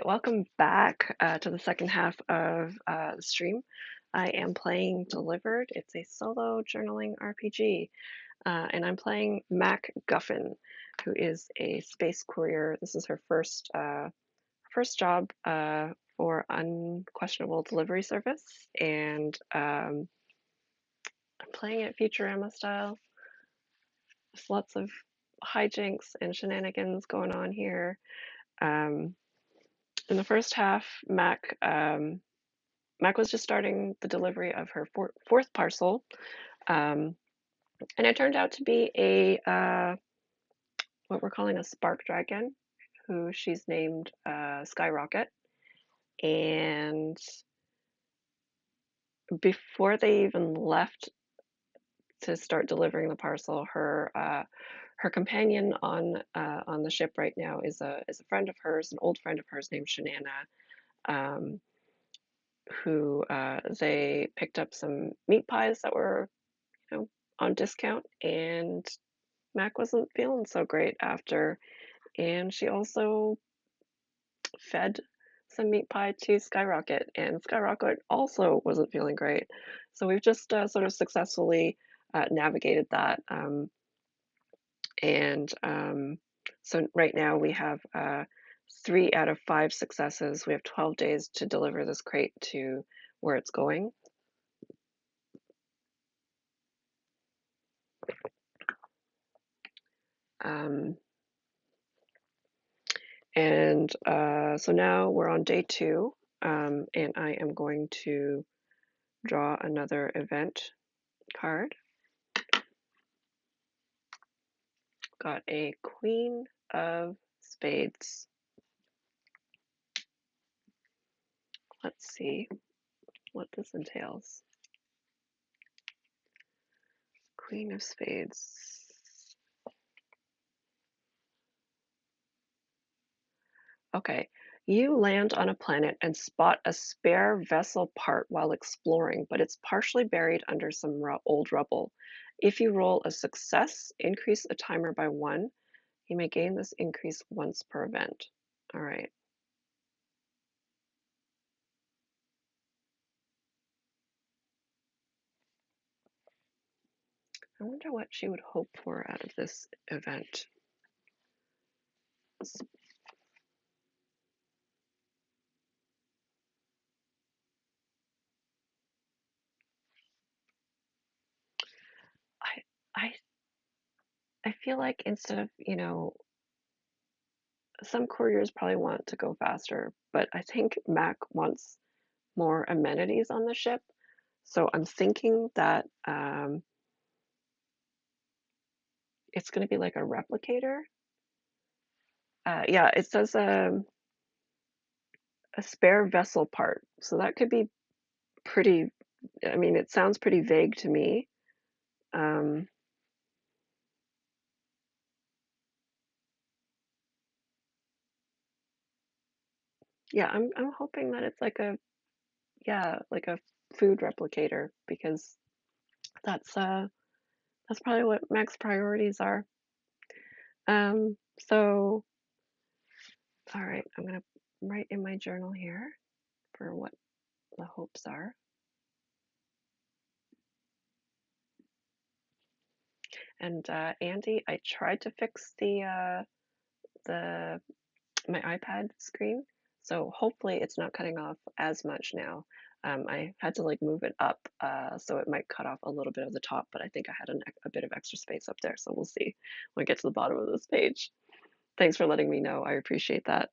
welcome back to the second half of the stream. I am playing Delivered. It's a solo journaling RPG, and I'm playing Mack Guffin, who is a space courier. This is her first job for unquestionable delivery service, and I'm playing it Futurama style. There's lots of hijinks and shenanigans going on here. Um, in the first half, Mac was just starting the delivery of her fourth parcel, um, and it turned out to be a what we're calling a spark dragon, who she's named Skyrocket. And before they even left to start delivering the parcel, her companion on the ship right now is a friend of hers, an old friend of hers named Shanana. Um, who they picked up some meat pies that were, on discount, and Mac wasn't feeling so great after, and she also fed some meat pie to Skyrocket, and Skyrocket also wasn't feeling great. So we've just sort of successfully navigated that, and so right now we have 3 out of 5 successes. We have 12 days to deliver this crate to where it's going. Um, And so now we're on day 2, and I am going to draw another event card. Got a Queen of Spades. Let's see what this entails. Queen of Spades. Okay. You land on a planet and spot a spare vessel part while exploring, but it's partially buried under some old rubble. If you roll a success, increase a timer by 1. You may gain this increase once per event. All right. I wonder what she would hope for out of this event. I I I feel like instead of, some couriers probably want to go faster, but I think Mac wants more amenities on the ship. So I'm thinking that it's going to be like a replicator. Yeah, it says a spare vessel part. So that could be pretty, I mean, it sounds pretty vague to me. Um, yeah, I'm hoping that it's like like a food replicator, because that's uh that's probably what Mac's priorities are. So all right, I'm gonna write in my journal here for what the hopes are. And Andy, I tried to fix the my iPad screen, so hopefully it's not cutting off as much now. I had to like move it up, so it might cut off a little bit of the top, but I think I had a bit of extra space up there, so we'll see when I get to the bottom of this page. Thanks for letting me know. I appreciate that.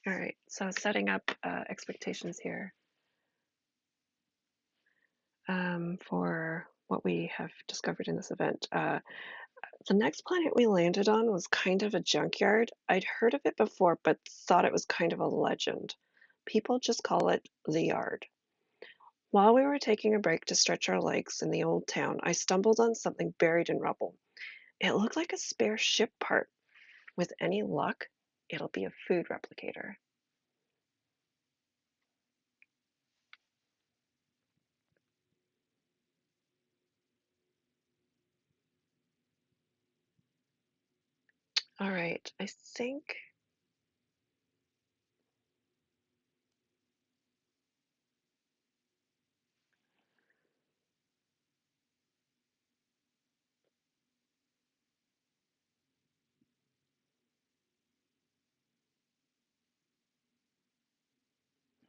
All right, so setting up expectations here for what we have discovered in this event. The next planet we landed on was kind of a junkyard. I'd heard of it before, but thought it was kind of a legend. People just call it the yard. While we were taking a break to stretch our legs in the old town, I stumbled on something buried in rubble. It looked like a spare ship part. With any luck, it'll be a food replicator. All right, I think.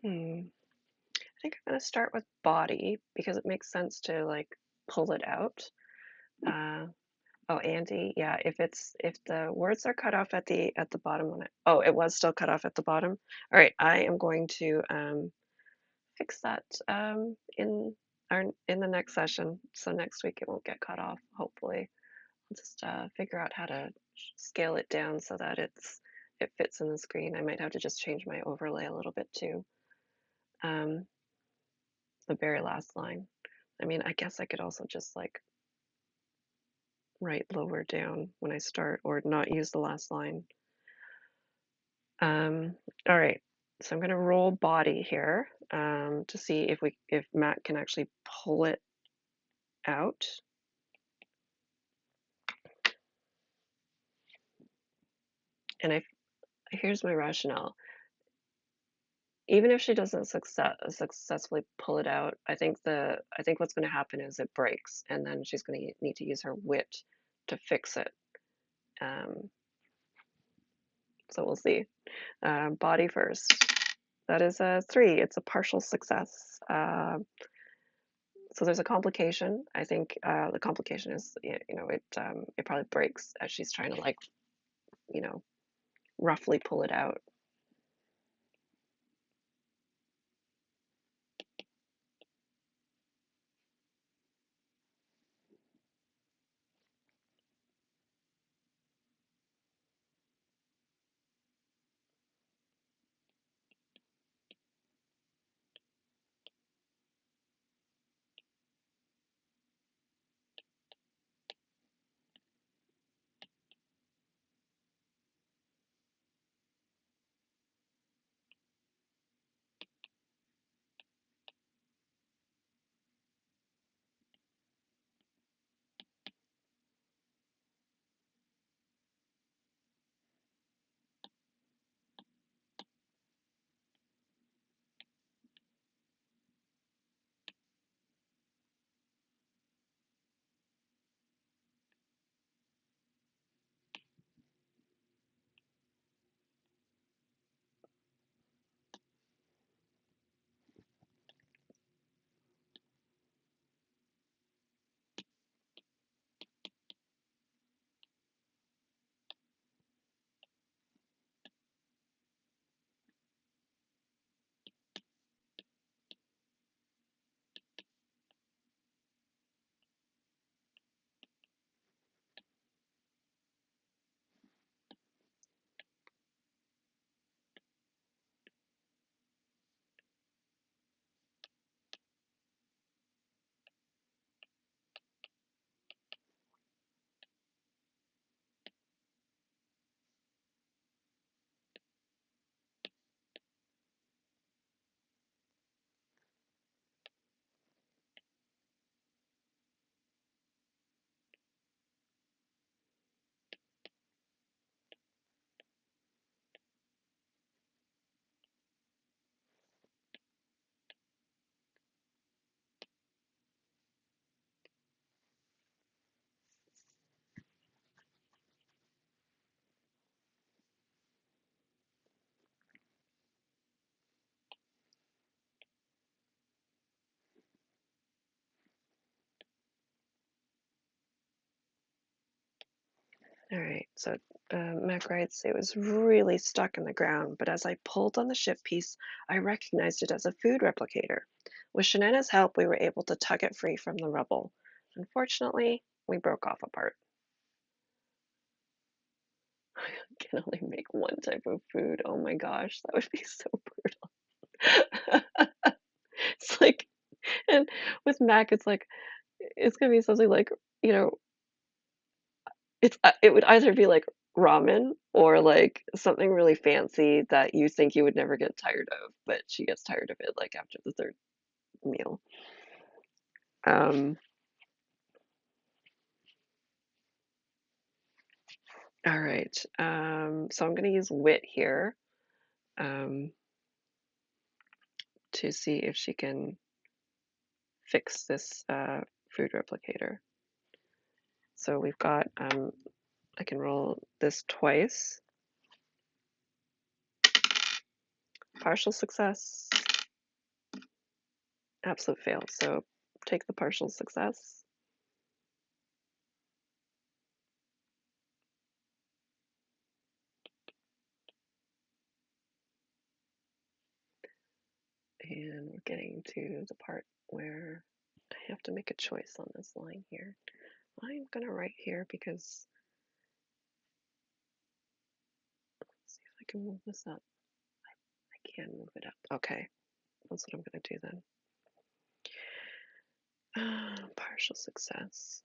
I think I'm gonna start with body because it makes sense to like pull it out. Uh, oh, Andy, yeah. If the words are cut off at the bottom when oh, it was still cut off at the bottom. All right, I am going to fix that in the next session. So next week it won't get cut off. Hopefully, I'll just figure out how to scale it down so that it fits in the screen. I might have to just change my overlay a little bit too. Um, the very last line. I mean, I guess I could also just like write lower down when I start or not use the last line. Um, all right, so I'm going to roll body here to see if Matt can actually pull it out. And here's my rationale. Even if she doesn't successfully pull it out, I think what's going to happen is it breaks, and then she's going to need to use her wit to fix it. Um, so we'll see. Body first. That is a 3. It's a partial success. So there's a complication. I think the complication is, it probably breaks as she's trying to like, you know, roughly pull it out. All right, so Mac writes, it was really stuck in the ground, but as I pulled on the ship piece, I recognized it as a food replicator. With Shanana's help, we were able to tug it free from the rubble. Unfortunately, we broke off apart. Can only make one type of food. Oh my gosh, that would be so brutal. It's like, and with Mac, it's like, it's gonna be something like, you know, it would either be like ramen or like something really fancy that you think you would never get tired of, but she gets tired of it like after the third meal. Um, all right. So I'm gonna use wit here um, to see if she can fix this food replicator. So we've got, I can roll this twice. Partial success, absolute fail. So take the partial success. And we're getting to the part where I have to make a choice on this line here. I'm going to write here because let's see if I can move this up. I can move it up. Okay, that's what I'm going to do then. Partial success.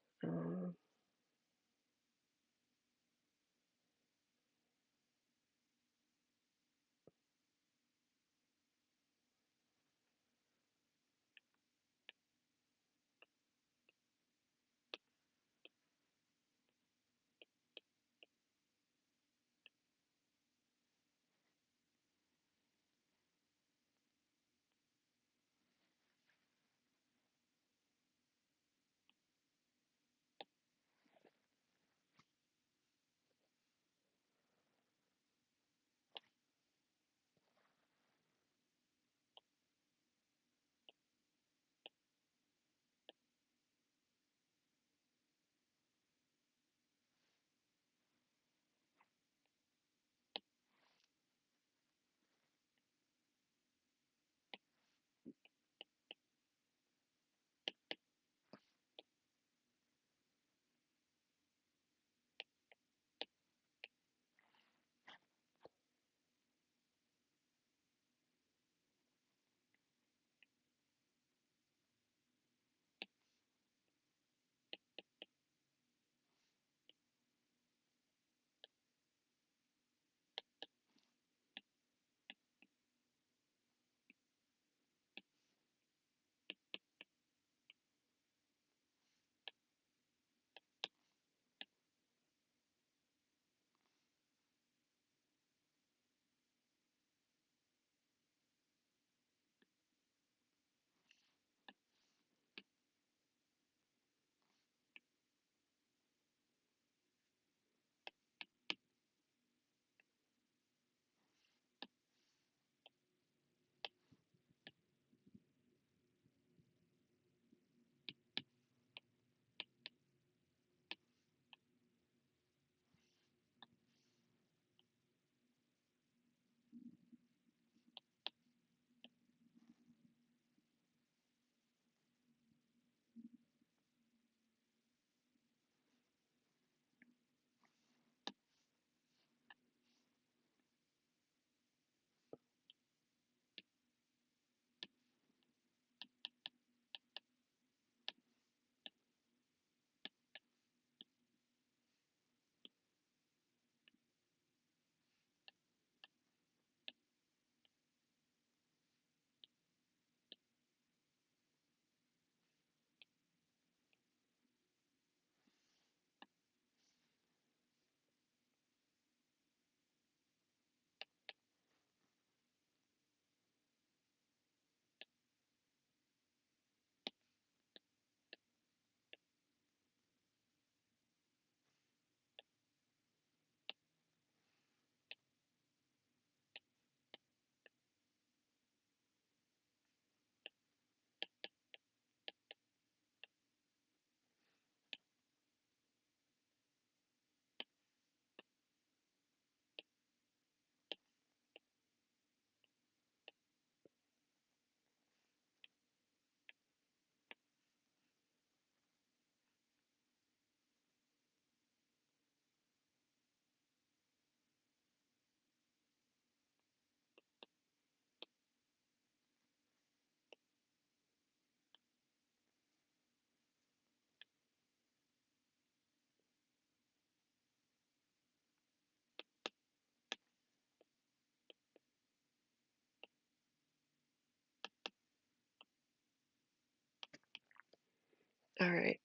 All right.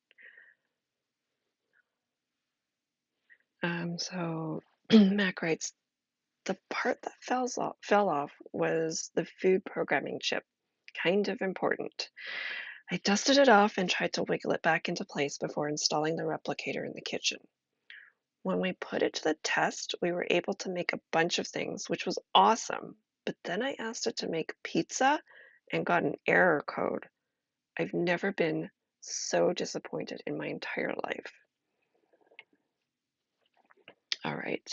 So Mac writes, the part that fell off was the food programming chip. Kind of important. I dusted it off and tried to wiggle it back into place before installing the replicator in the kitchen. When we put it to the test, we were able to make a bunch of things, which was awesome. But then I asked it to make pizza and got an error code. I've never been so disappointed in my entire life. All right.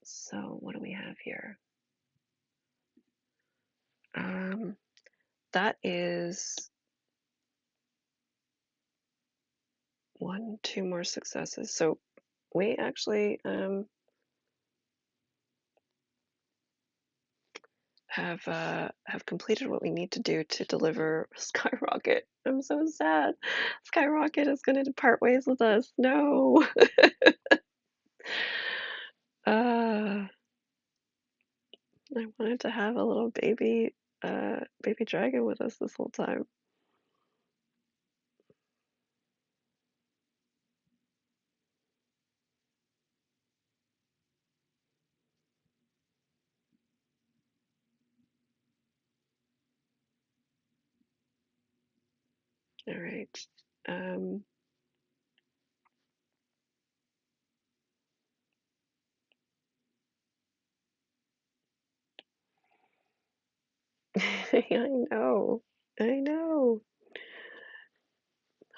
So what do we have here? Um, that is two more successes. So we actually have completed what we need to do to deliver Skyrocket. I'm so sad. Skyrocket is going to part ways with us. No. uh, I wanted to have a little baby dragon with us this whole time. All right. Um, I know. I know.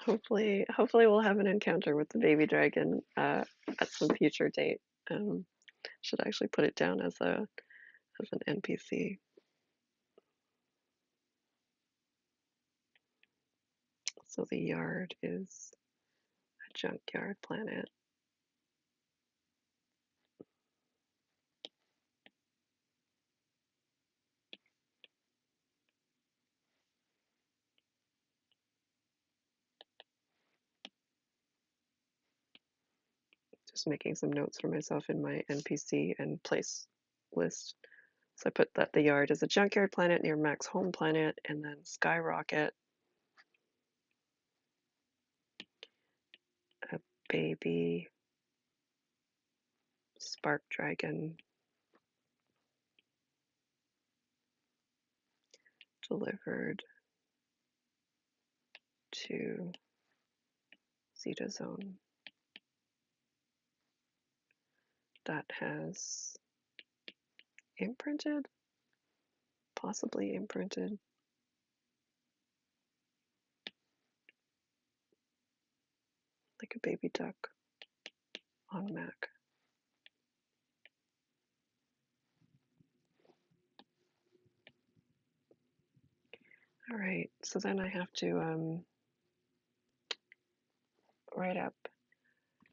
Hopefully we'll have an encounter with the baby dragon at some future date. Um, should actually put it down as an NPC. So the yard is a junkyard planet. Just making some notes for myself in my NPC and place list. So I put that the yard is a junkyard planet near Mack's home planet, and then Skyrocket, a baby spark dragon delivered to Zeta Zone that has imprinted, possibly imprinted, like a baby duck on Mack. All right, so then I have to write up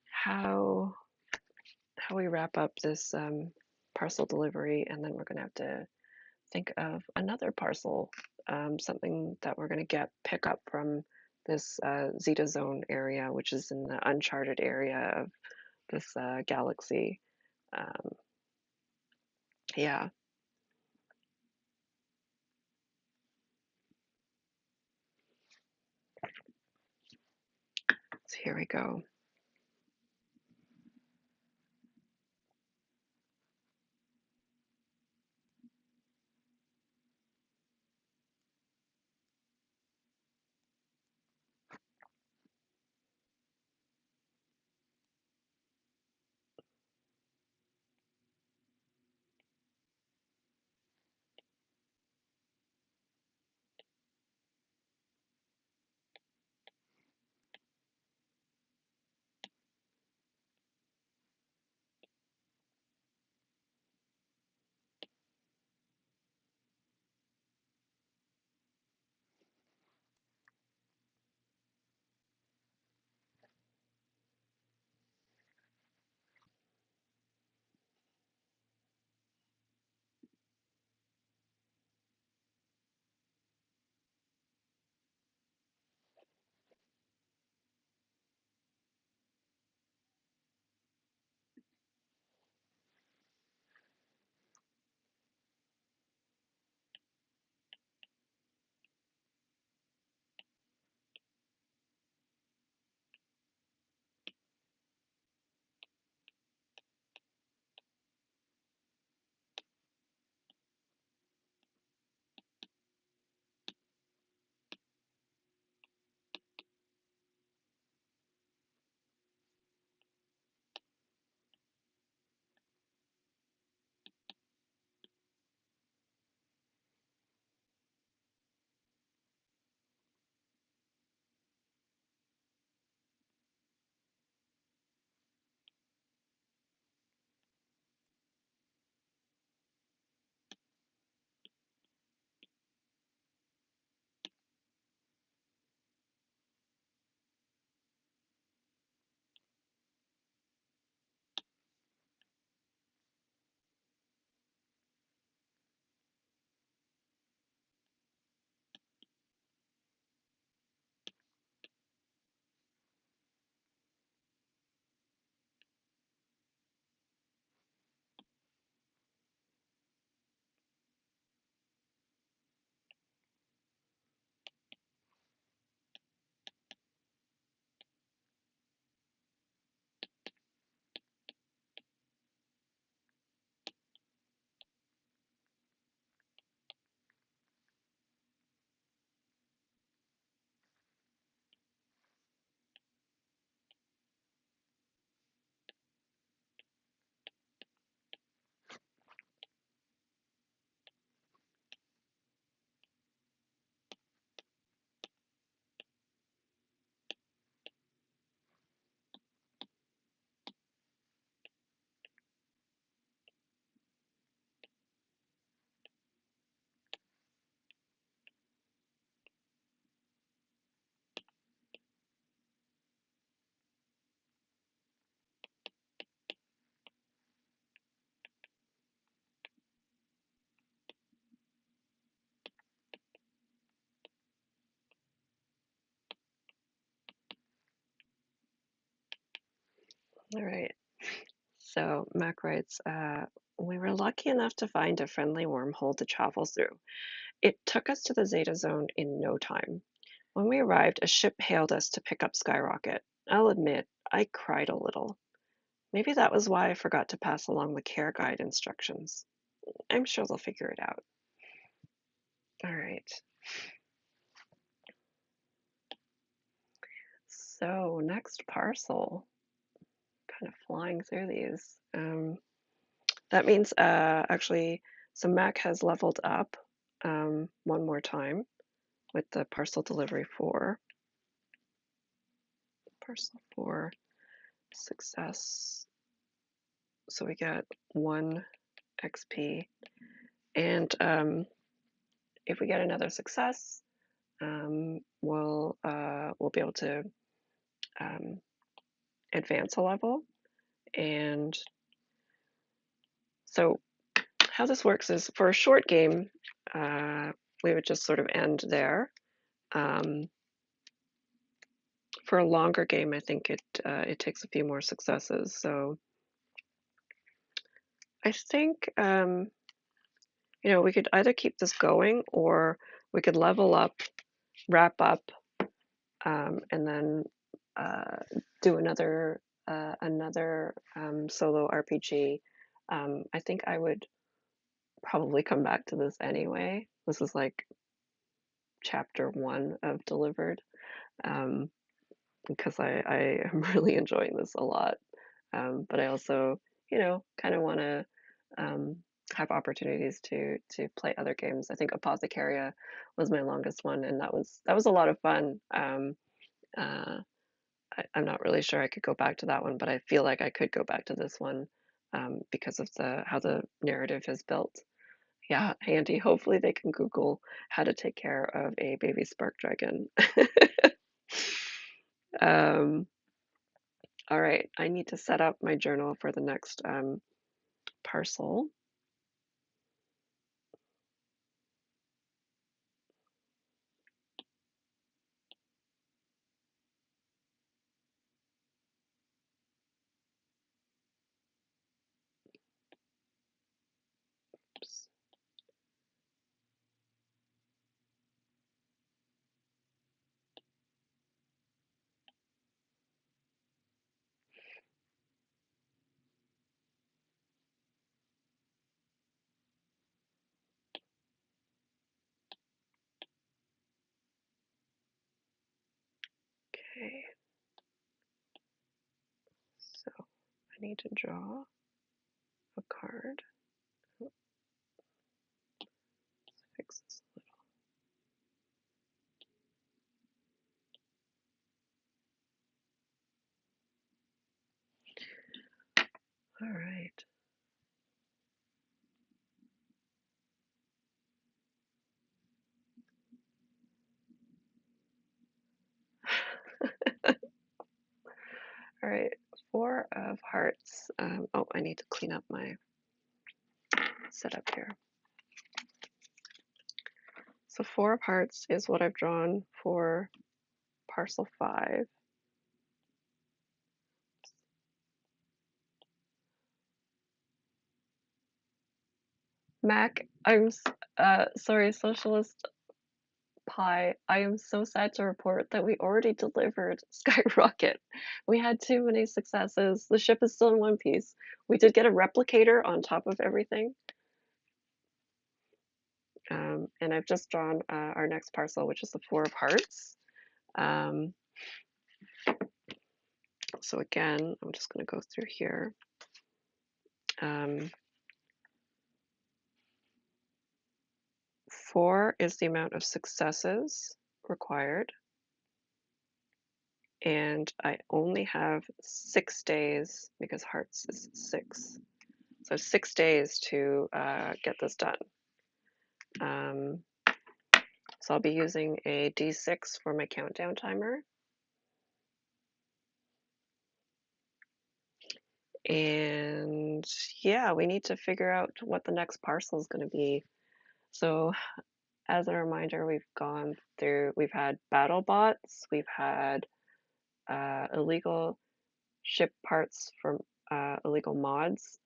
how we wrap up this parcel delivery, and then we're going to have to think of another parcel, something that we're going to pick up from this Zeta Zone area, which is in the uncharted area of this galaxy. Um, yeah, so here we go. All right. So Mac writes, we were lucky enough to find a friendly wormhole to travel through. It took us to the Zeta Zone in no time. When we arrived, a ship hailed us to pick up Skyrocket. I'll admit, I cried a little. Maybe that was why I forgot to pass along the care guide instructions. I'm sure they'll figure it out. All right. So next parcel, kind of flying through these. That means actually, so Mac has leveled up one more time with the parcel delivery 4. Parcel 4 success. So we get 1 XP. And if we get another success, we'll be able to um, advance a level. And so how this works is for a short game, we would just sort of end there. For a longer game, I think it takes a few more successes. So I think we could either keep this going or we could level up, wrap up, and then do another solo RPG. I think I would probably come back to this anyway. This is like chapter 1 of Delivered, because I am really enjoying this a lot. But I also, kind of want to have opportunities to play other games. I think Apothecaria was my longest one, and that was a lot of fun. Uh, I'm not really sure I could go back to that one, but I feel like I could go back to this one because of the how the narrative is built. Yeah, handy. Hopefully they can Google how to take care of a baby spark dragon. um, all right, I need to set up my journal for the next parcel. Oops. Okay, so I need to draw a card. Let's fix this a little. All right. All right, 4 of hearts. Oh, I need to clean up my setup here. So 4 of hearts is what I've drawn for parcel 5. Mac, sorry, Socialist Pie. I am so sad to report that we already delivered Skyrocket. We had too many successes. The ship is still in one piece. We did get a replicator on top of everything. And I've just drawn our next parcel, which is the 4 of hearts. Um, so again, I'm just going to go through here. 4 is the amount of successes required. And I only have 6 days because hearts is 6. So 6 days to get this done. So I'll be using a D6 for my countdown timer. And yeah, we need to figure out what the next parcel is going to be. So as a reminder, we've had battle bots, we've had illegal ship parts from illegal mods,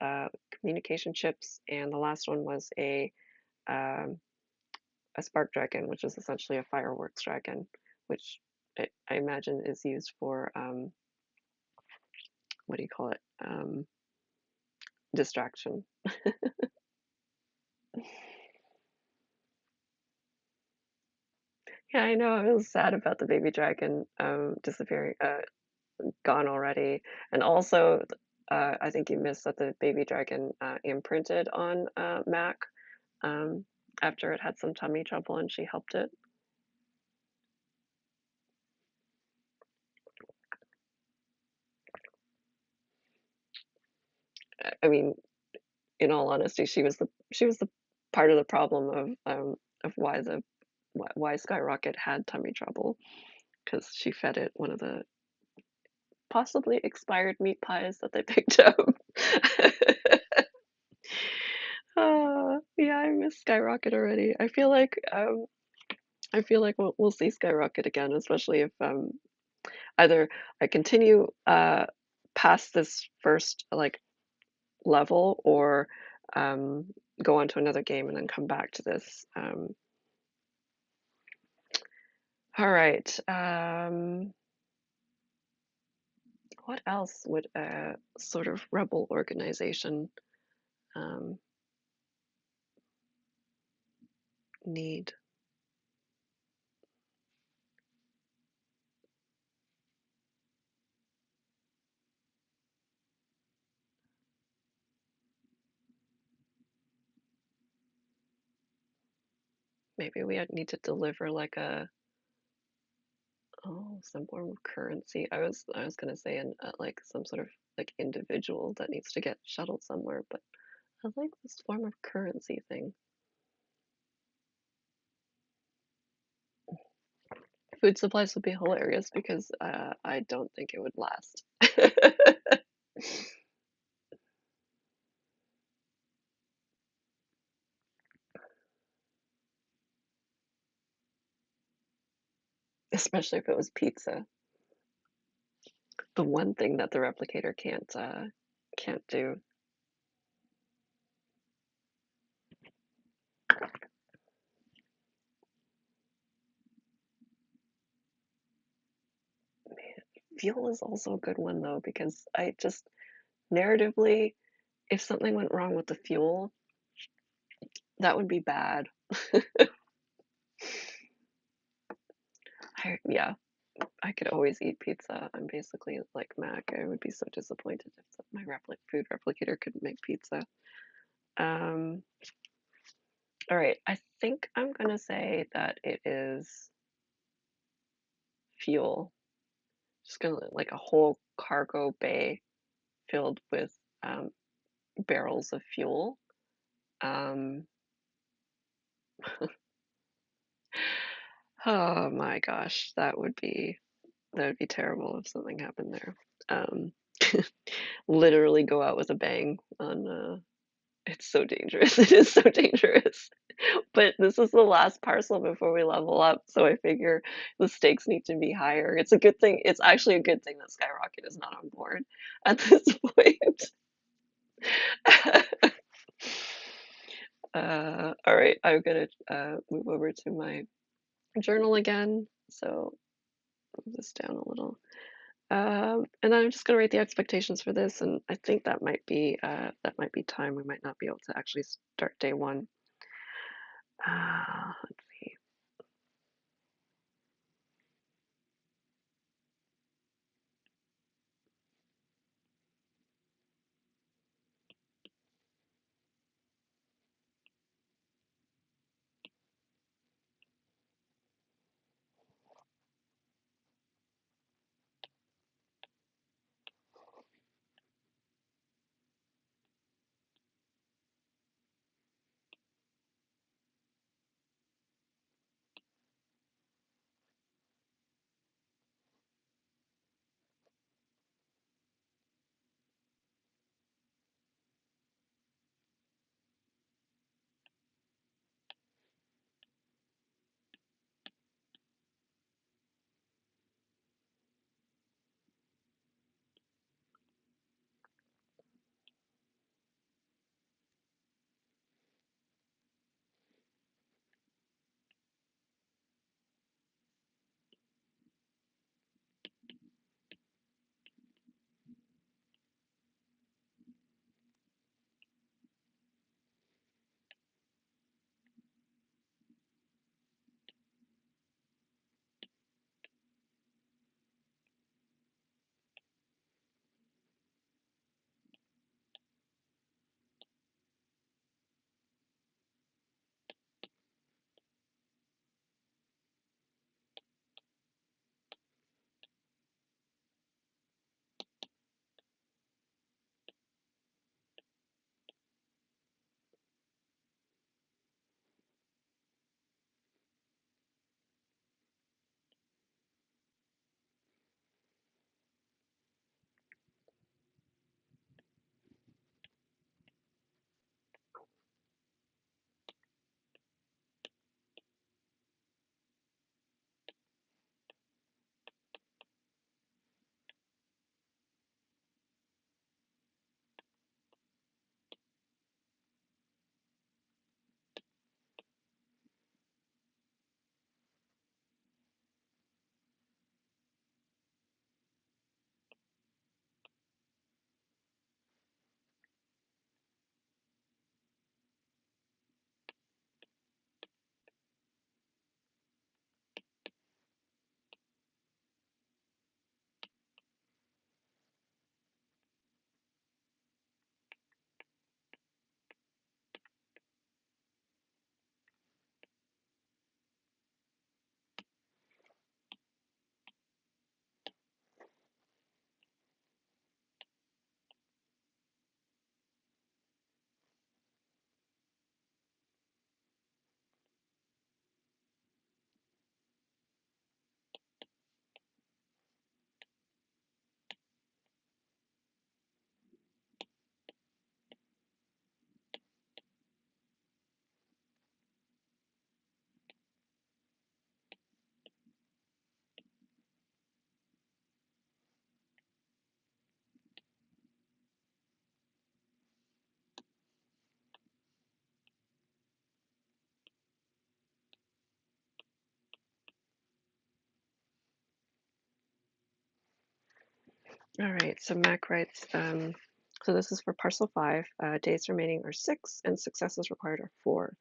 communication chips, and the last one was um, a spark dragon, which is essentially a fireworks dragon, which I imagine is used for what do you call it? Distraction. Yeah, I know. I was sad about the baby dragon disappearing, gone already. And also, I think you missed that the baby dragon imprinted on Mac um, after it had some tummy trouble and she helped it. I mean, in all honesty, she was the part of the problem of why Skyrocket had tummy trouble because she fed it one of the possibly expired meat pies that they picked up. Yeah, I miss Skyrocket already. I feel like we'll see Skyrocket again, especially if either I continue past this first like level or um, go on to another game and then come back to this. All right. What else would a sort of rebel organization um, need? Maybe we need to deliver like a some form of currency. I was gonna say like some sort of like individual that needs to get shuttled somewhere, but I like this form of currency thing. Food supplies would be hilarious because I don't think it would last. Especially if it was pizza. The one thing that the replicator can't do. Fuel is also a good one though because I just narratively, if something went wrong with the fuel, that would be bad. Yeah, I could always eat pizza. I'm basically like Mac. I would be so disappointed if my food replicator couldn't make pizza. Um, all right, I think I'm gonna say that it is fuel. Just gonna like a whole cargo bay filled with um, barrels of fuel. Um, oh my gosh, that would be terrible if something happened there. Um, literally go out with a bang on it's so dangerous. It is so dangerous. But this is the last parcel before we level up, so I figure the stakes need to be higher. It's a good thing. It's actually a good thing that Skyrocket is not on board at this point. All right, I'm gonna move over to my journal again. So move this down a little. And then I'm just gonna write the expectations for this, and I think that might be time. We might not be able to actually start day one. Let's see. All right, so Mac writes, so this is for parcel 5. Days remaining are 6, and successes required are 4.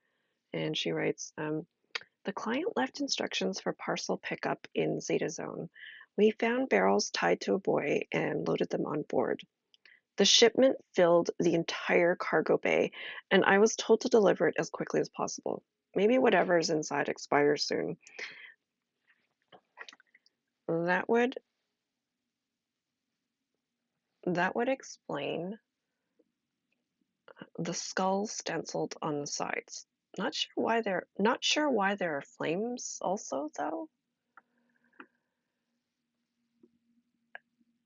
And she writes, the client left instructions for parcel pickup in Zeta Zone. We found barrels tied to a buoy and loaded them on board. The shipment filled the entire cargo bay, and I was told to deliver it as quickly as possible. Maybe whatever's inside expires soon. That would that would explain the skulls stenciled on the sides. Not sure why there are flames also though.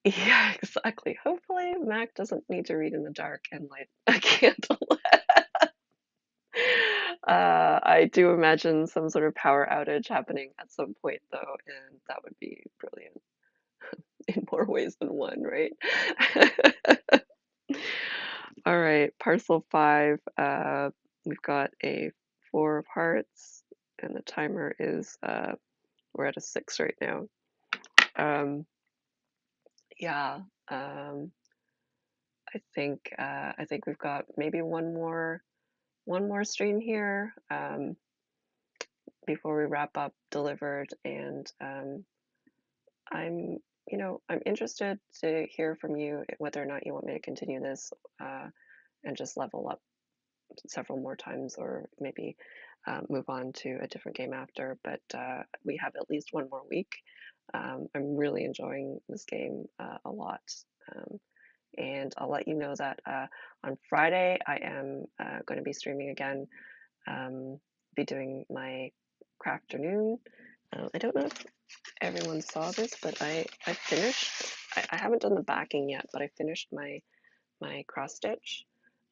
Yeah, exactly. Hopefully Mac doesn't need to read in the dark and light a candle. I do imagine some sort of power outage happening at some point though, and that would be brilliant in more ways than one, right? All right, parcel 5. We've got a 4 of hearts, and the timer is we're at a 6 right now. Um, yeah, I think we've got maybe one more stream here before we wrap up delivered, and I'm I'm interested to hear from you whether or not you want me to continue this and just level up several more times, or maybe move on to a different game after. But we have at least one more week. I'm really enjoying this game a lot. Um, and I'll let you know that on Friday I am going to be streaming again, be doing my crafternoon. I don't know if everyone saw this, but I finished. I haven't done the backing yet, but I finished my cross stitch,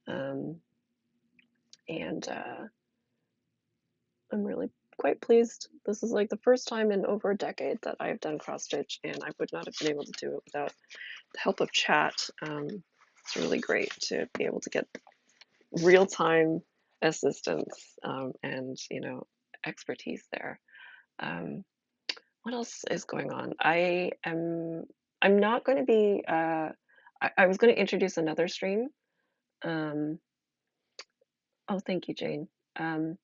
um, and I'm really quite pleased. This is like the first time in over a decade that I've done cross stitch, and I would not have been able to do it without the help of chat. It's really great to be able to get real time assistance and expertise there. Um, what else is going on? I'm not going to be. I was going to introduce another stream. Um, oh, thank you, Jane. Um,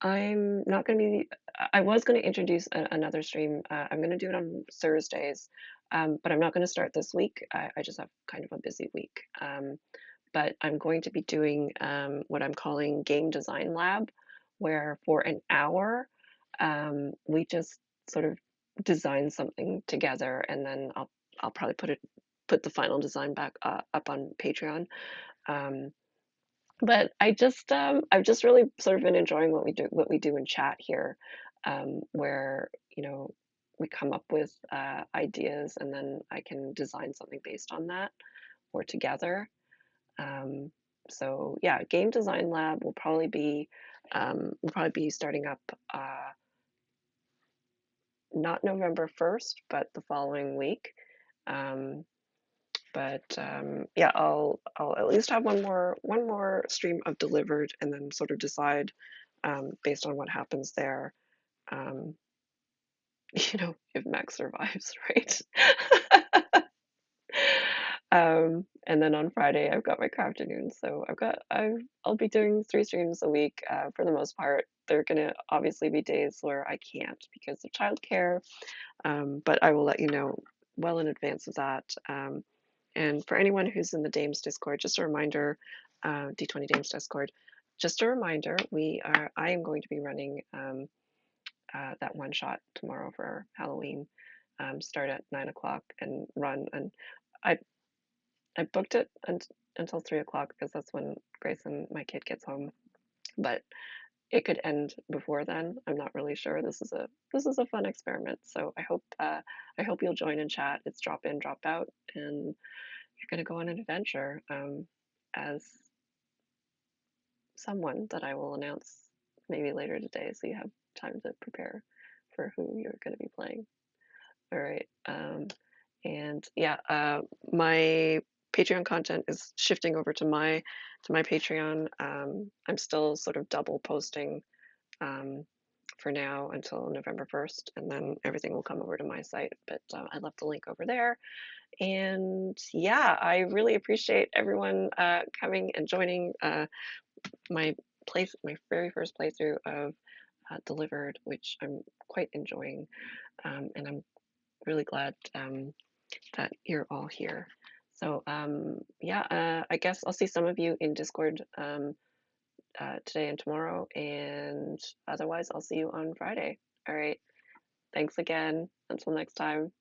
I'm not going to be. I was going to introduce another stream. I'm going to do it on Thursdays, but I'm not going to start this week. I just have kind of a busy week. But I'm going to be doing what I'm calling Game Design Lab, where for an hour we just sort of design something together, and then I'll probably put the final design back up on Patreon. Um, but I've just really sort of been enjoying what we do in chat here, where we come up with ideas, and then I can design something based on that or together. Um, so yeah, Game Design Lab will probably be starting up not November 1st, but the following week. Um, but yeah, I'll at least have one more stream of delivered, and then sort of decide based on what happens there. Um, if Max survives, right? And then on Friday I've got my crafternoon, so I'll be doing 3 streams a week for the most part. There are gonna obviously be days where I can't because of childcare, but I will let you know well in advance of that. And for anyone who's in the Dames Discord, just a reminder, D20 Dames Discord, just a reminder, I am going to be running that one shot tomorrow for Halloween. Start at 9 o'clock and run, and I I booked it until 3 o'clock because that's when Grace and my kid gets home. But it could end before then. I'm not really sure. This is a fun experiment. So I hope you'll join in chat. It's drop in, drop out, and you're gonna go on an adventure as someone that I will announce maybe later today, so you have time to prepare for who you're gonna be playing. All right. And yeah, my Patreon content is shifting over to my Patreon. I'm still sort of double posting um, for now until November 1st, and then everything will come over to my site. But I left the link over there. And yeah, I really appreciate everyone coming and joining my my very first playthrough of Delivered, which I'm quite enjoying. And I'm really glad that you're all here. So yeah, I guess I'll see some of you in Discord today and tomorrow, and otherwise I'll see you on Friday. All right. Thanks again. Until next time.